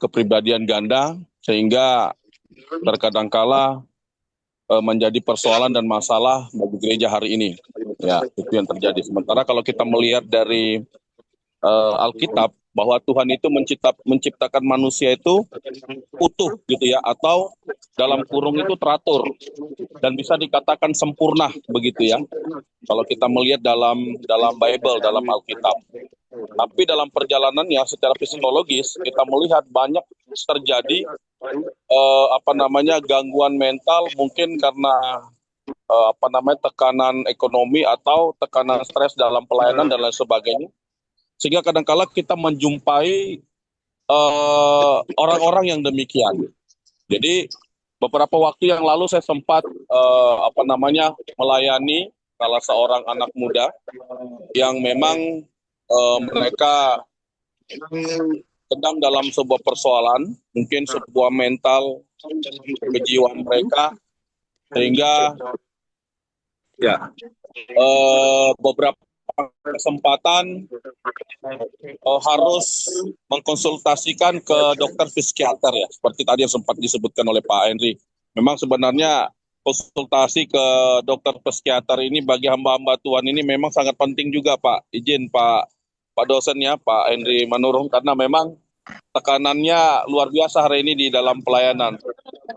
B: kepribadian ganda sehingga terkadangkala menjadi persoalan dan masalah bagi gereja hari ini. Ya, itu yang terjadi. Sementara kalau kita melihat dari Alkitab bahwa Tuhan itu menciptakan manusia itu utuh gitu ya, atau dalam kurung itu teratur dan bisa dikatakan sempurna begitu ya. Kalau kita melihat dalam Bible, dalam Alkitab. Tapi dalam perjalanannya secara psikologis kita melihat banyak terjadi gangguan mental, mungkin karena tekanan ekonomi atau tekanan stres dalam pelayanan dan lain sebagainya. Sehingga kadang-kala kita menjumpai orang-orang yang demikian. Jadi beberapa waktu yang lalu saya sempat melayani salah seorang anak muda yang memang mereka sedang dalam sebuah persoalan, mungkin sebuah mental kejiwaan mereka, sehingga ya beberapa kesempatan harus mengkonsultasikan ke dokter psikiater ya, seperti tadi yang sempat disebutkan oleh Pak Henry. Memang sebenarnya konsultasi ke dokter psikiater ini bagi hamba-hamba Tuhan ini memang sangat penting juga Pak. Izin Pak dosen ya, Pak Henry Manurung, karena memang tekanannya luar biasa hari ini di dalam pelayanan.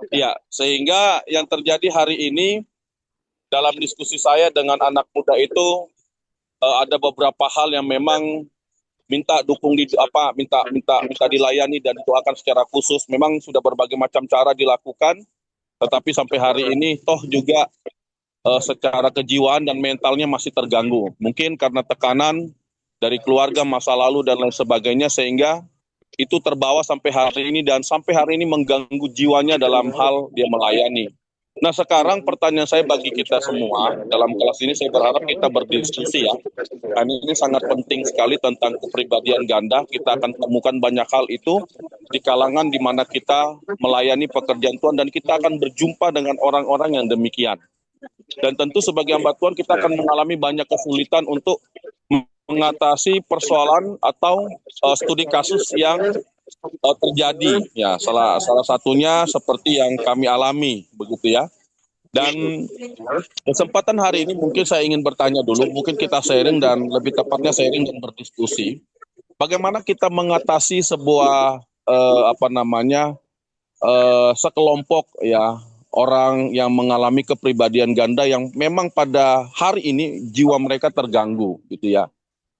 B: Ya, sehingga yang terjadi hari ini dalam diskusi saya dengan anak muda itu ada beberapa hal yang memang minta dilayani dan doakan secara khusus. Memang sudah berbagai macam cara dilakukan, tetapi sampai hari ini toh juga secara kejiwaan dan mentalnya masih terganggu. Mungkin karena tekanan dari keluarga, masa lalu dan lain sebagainya, sehingga itu terbawa sampai hari ini dan sampai hari ini mengganggu jiwanya dalam hal dia melayani. Nah, sekarang pertanyaan saya bagi kita semua dalam kelas ini, saya berharap kita berdiskusi ya. Karena ini sangat penting sekali tentang kepribadian ganda. Kita akan temukan banyak hal itu di kalangan di mana kita melayani pekerjaan Tuhan, dan kita akan berjumpa dengan orang-orang yang demikian. Dan tentu sebagai hamba Tuhan kita akan mengalami banyak kesulitan untuk mengatasi persoalan atau studi kasus yang terjadi. Ya, salah satunya seperti yang kami alami, begitu ya. Dan kesempatan hari ini mungkin saya ingin bertanya dulu, mungkin kita sharing dan lebih tepatnya sharing dan berdiskusi. Bagaimana kita mengatasi sebuah sekelompok ya orang yang mengalami kepribadian ganda yang memang pada hari ini jiwa mereka terganggu gitu ya.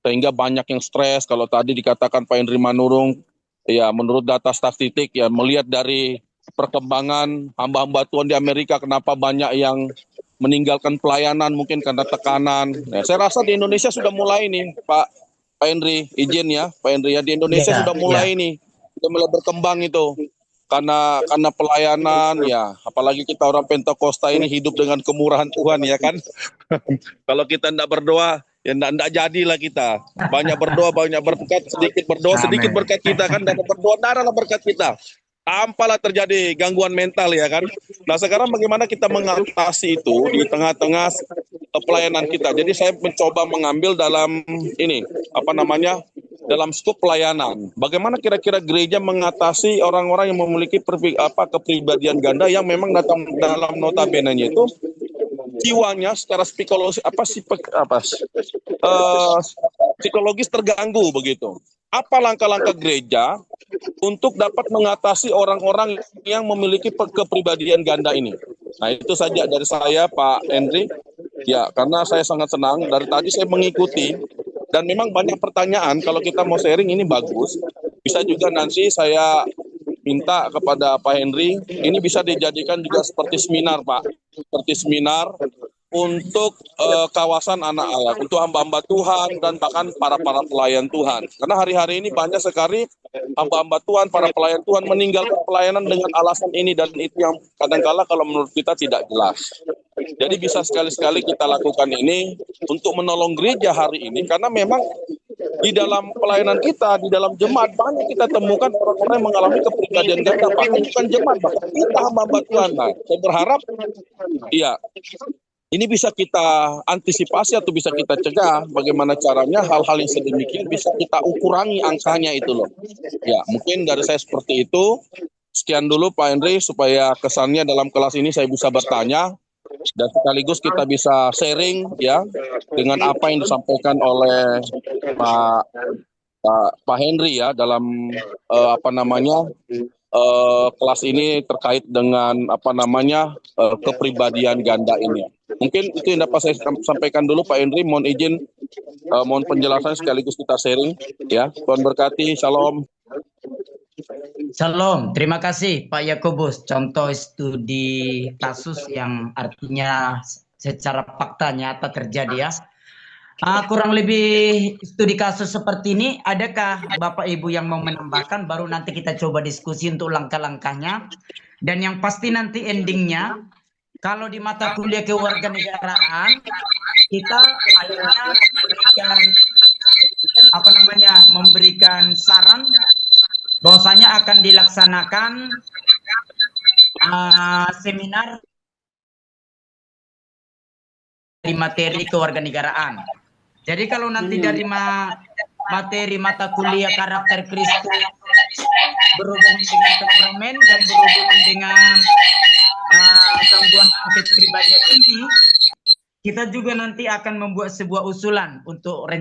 B: Sehingga banyak yang stres. Kalau tadi dikatakan Pak Henry Manurung, ya menurut data statistik ya melihat dari perkembangan hamba-hamba Tuhan di Amerika, kenapa banyak yang meninggalkan pelayanan mungkin karena tekanan. Ya, saya rasa di Indonesia sudah mulai nih Pak Henry, izin ya Pak Henry ya, di Indonesia sudah mulai nih, sudah mulai berkembang itu. Karena pelayanan ya, apalagi kita orang Pentakosta ini hidup dengan kemurahan Tuhan ya kan. Kalau kita tidak berdoa, ya tidak jadilah kita. Banyak berdoa, banyak berkat, sedikit berdoa, sedikit berkat kita kan. Dan berdoa, darahlah berkat kita. Tampalah terjadi gangguan mental ya kan. Nah sekarang bagaimana kita mengatasi itu di tengah-tengah pelayanan kita. Jadi saya mencoba mengambil dalam ini, dalam skop pelayanan. Bagaimana kira-kira gereja mengatasi orang-orang yang memiliki kepribadian ganda yang memang datang dalam notabene-nya itu jiwanya secara psikologis terganggu begitu. Apa langkah-langkah gereja untuk dapat mengatasi orang-orang yang memiliki kepribadian ganda ini? Nah itu saja dari saya Pak Henry. Ya karena saya sangat senang dari tadi saya mengikuti dan memang banyak pertanyaan. Kalau kita mau sharing ini bagus. Bisa juga nanti saya minta kepada Pak Henry, ini bisa dijadikan juga seperti seminar Pak, seperti seminar untuk kawasan anak Allah, untuk hamba-hamba Tuhan dan bahkan para pelayan Tuhan. Karena hari-hari ini banyak sekali hamba-hamba Tuhan, para pelayan Tuhan meninggalkan pelayanan dengan alasan ini dan itu yang kadang-kala kalau menurut kita tidak jelas. Jadi bisa sekali-sekali kita lakukan ini untuk menolong gereja hari ini, karena memang di dalam pelayanan kita, di dalam jemaat banyak kita temukan orang-orang yang mengalami kepribadian ganda, bahkan bukan jemaat, bahkan kita hamba-hamba Tuhan. Nah, saya berharap ya ini bisa kita antisipasi atau bisa kita cegah. Bagaimana caranya hal-hal yang sedemikian bisa kita ukurangi angkanya itu loh. Ya mungkin dari saya seperti itu. Sekian dulu Pak Henry supaya kesannya dalam kelas ini saya bisa bertanya dan sekaligus kita bisa sharing ya dengan apa yang disampaikan oleh Pak Henry ya dalam kelas ini terkait dengan kepribadian ganda ini. Mungkin itu yang dapat saya sampaikan dulu Pak Henry. Mohon izin, mohon penjelasan sekaligus kita sharing ya. Tuhan berkati. Shalom.
A: Shalom, terima kasih Pak Yakobus. Contoh studi kasus yang artinya secara fakta nyata terjadi ya. Kurang lebih studi kasus seperti ini, adakah Bapak Ibu yang mau menambahkan? Baru nanti kita coba diskusi untuk langkah-langkahnya. Dan yang pasti nanti endingnya, kalau di mata kuliah kewarganegaraan, kita akhirnya memberikan saran bahwasanya akan dilaksanakan seminar di materi kewarganegaraan. Jadi kalau nanti dari materi mata kuliah karakter Kristus berhubungan dengan temperamen dan berhubungan dengan gangguan kepribadian ini, kita juga nanti akan membuat sebuah usulan untuk rencana